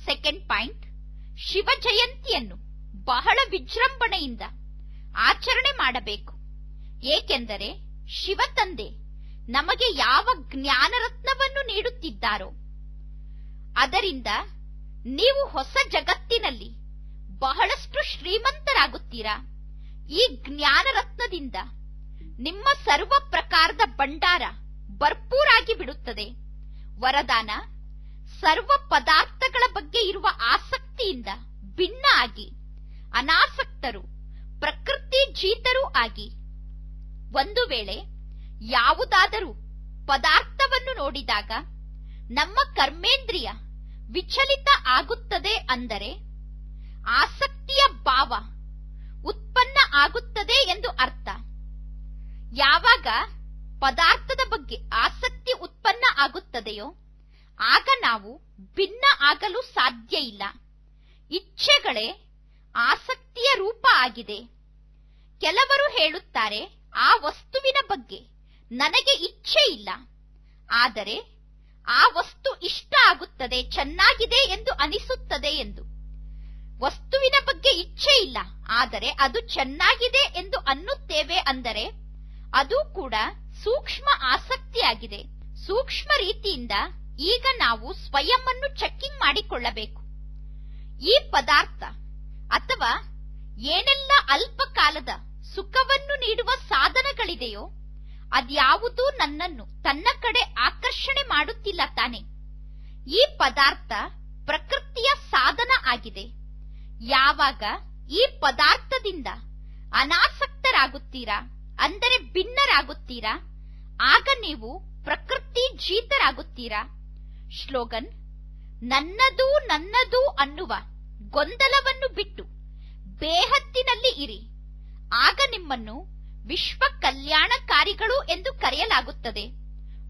ಸೆಕೆಂಡ್ ಪಾಯಿಂಟ್, ಶಿವ ಜಯಂತಿಯನ್ನು ಬಹಳ ವಿಜೃಂಭಣೆಯಿಂದ ಆಚರಣೆ ಮಾಡಬೇಕು. ಏಕೆಂದರೆ ಶಿವ ತಂದೆ ನಮಗೆ ಯಾವ ಜ್ಞಾನರತ್ನವನ್ನು ನೀಡುತ್ತಿದ್ದಾರೋ ಅದರಿಂದ ನೀವು ಹೊಸ ಜಗತ್ತಿನಲ್ಲಿ ಬಹಳಷ್ಟು ಶ್ರೀಮಂತರಾಗುತ್ತೀರಾ. ಈ ಜ್ಞಾನರತ್ನದಿಂದ ನಿಮ್ಮ ಸರ್ವ ಪ್ರಕಾರದ ಭಂಡಾರ ಭರ್ಪೂರಾಗಿ ಬಿಡುತ್ತದೆ. ವರದಾನ, ಸರ್ವ ಪದಾರ್ಥಗಳ ಬಗ್ಗೆ ಇರುವ ಆಸಕ್ತಿಯಿಂದ ಭಿನ್ನ ಆಗಿ ಅನಾಸಕ್ತರು, ಪ್ರಕೃತಿ ಜೀತರೂ ಆಗಿ ಒಂದು ವೇಳೆ ಯಾವುದಾದರೂ ಪದಾರ್ಥವನ್ನು ನೋಡಿದಾಗ ನಮ್ಮ ಕರ್ಮೇಂದ್ರಿಯ ವಿಚಲಿತ ಆಗುತ್ತದೆ ಅಂದರೆ ಆಸಕ್ತಿಯ ಭಾವ ಉತ್ಪನ್ನ ಆಗುತ್ತದೆ ಎಂದು ಅರ್ಥ. ಯಾವಾಗ ಪದಾರ್ಥದ ಬಗ್ಗೆ ಆಸಕ್ತಿ ಉತ್ಪನ್ನ ಆಗುತ್ತದೆಯೋ ಆಗ ನಾವು ಭಿನ್ನ ಆಗಲು ಸಾಧ್ಯ ಇಲ್ಲ. ಇಚ್ಛೆಗಳೇ ಆಸಕ್ತಿಯ ರೂಪ ಆಗಿದೆ. ಕೆಲವರು ಹೇಳುತ್ತಾರೆ, ಆ ವಸ್ತುವಿನ ಬಗ್ಗೆ ನನಗೆ ಇಚ್ಛೆ ಇಲ್ಲ, ಆದರೆ ಆ ವಸ್ತು ಇಷ್ಟ ಆಗುತ್ತದೆ, ಚೆನ್ನಾಗಿದೆ ಎಂದು ಅನಿಸುತ್ತದೆ ಎಂದು. ವಸ್ತುವಿನ ಬಗ್ಗೆ ಇಚ್ಛೆ ಇಲ್ಲ, ಆದರೆ ಅದು ಚೆನ್ನಾಗಿದೆ ಎಂದು ಅನ್ನುತ್ತೇವೆ ಅಂದರೆ ಅದು ಕೂಡ ಸೂಕ್ಷ್ಮ ಆಸಕ್ತಿಯಾಗಿದೆ. ಸೂಕ್ಷ್ಮ ರೀತಿಯಿಂದ ಈಗ ನಾವು ಸ್ವಯಂ ಅನ್ನು ಚೆಕ್ಕಿಂಗ್ ಮಾಡಿಕೊಳ್ಳಬೇಕು. ಈ ಪದಾರ್ಥ ಅಥವಾ ಏನೆಲ್ಲ ಅಲ್ಪ ಕಾಲದ ಸುಖವನ್ನು ನೀಡುವ ಸಾಧನಗಳಿದೆಯೋ ಅದ್ಯಾವುದೂ ನನ್ನನ್ನು ತನ್ನ ಕಡೆ ಆಕರ್ಷಣೆ ಮಾಡುತ್ತಿಲ್ಲ ತಾನೆ. ಈ ಪದಾರ್ಥ ಪ್ರಕೃತಿಯ ಸಾಧನ ಆಗಿದೆ. ಯಾವಾಗ ಈ ಪದಾರ್ಥದಿಂದ ಅನಾಸಕ್ತರಾಗುತ್ತೀರಾ ಅಂದರೆ ಭಿನ್ನರಾಗುತ್ತೀರಾ ಆಗ ನೀವು ಪ್ರಕೃತಿ ಜೀತರಾಗುತ್ತೀರಾ. ಶ್ಲೋಗನ್, ನನ್ನದು ನನ್ನದು ಅನ್ನುವ ಗೊಂದಲವನ್ನು ಬಿಟ್ಟು ಬೇಹದ್ದಿನಲ್ಲಿ ಇರಿ. ಆಗ ನಿಮ್ಮನ್ನು ವಿಶ್ವ ಕಲ್ಯಾಣಕಾರಿಗಳು ಎಂದು ಕರೆಯಲಾಗುತ್ತದೆ.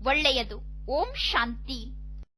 ಒಳ್ಳೆಯದು. ಓಂ ಶಾಂತಿ.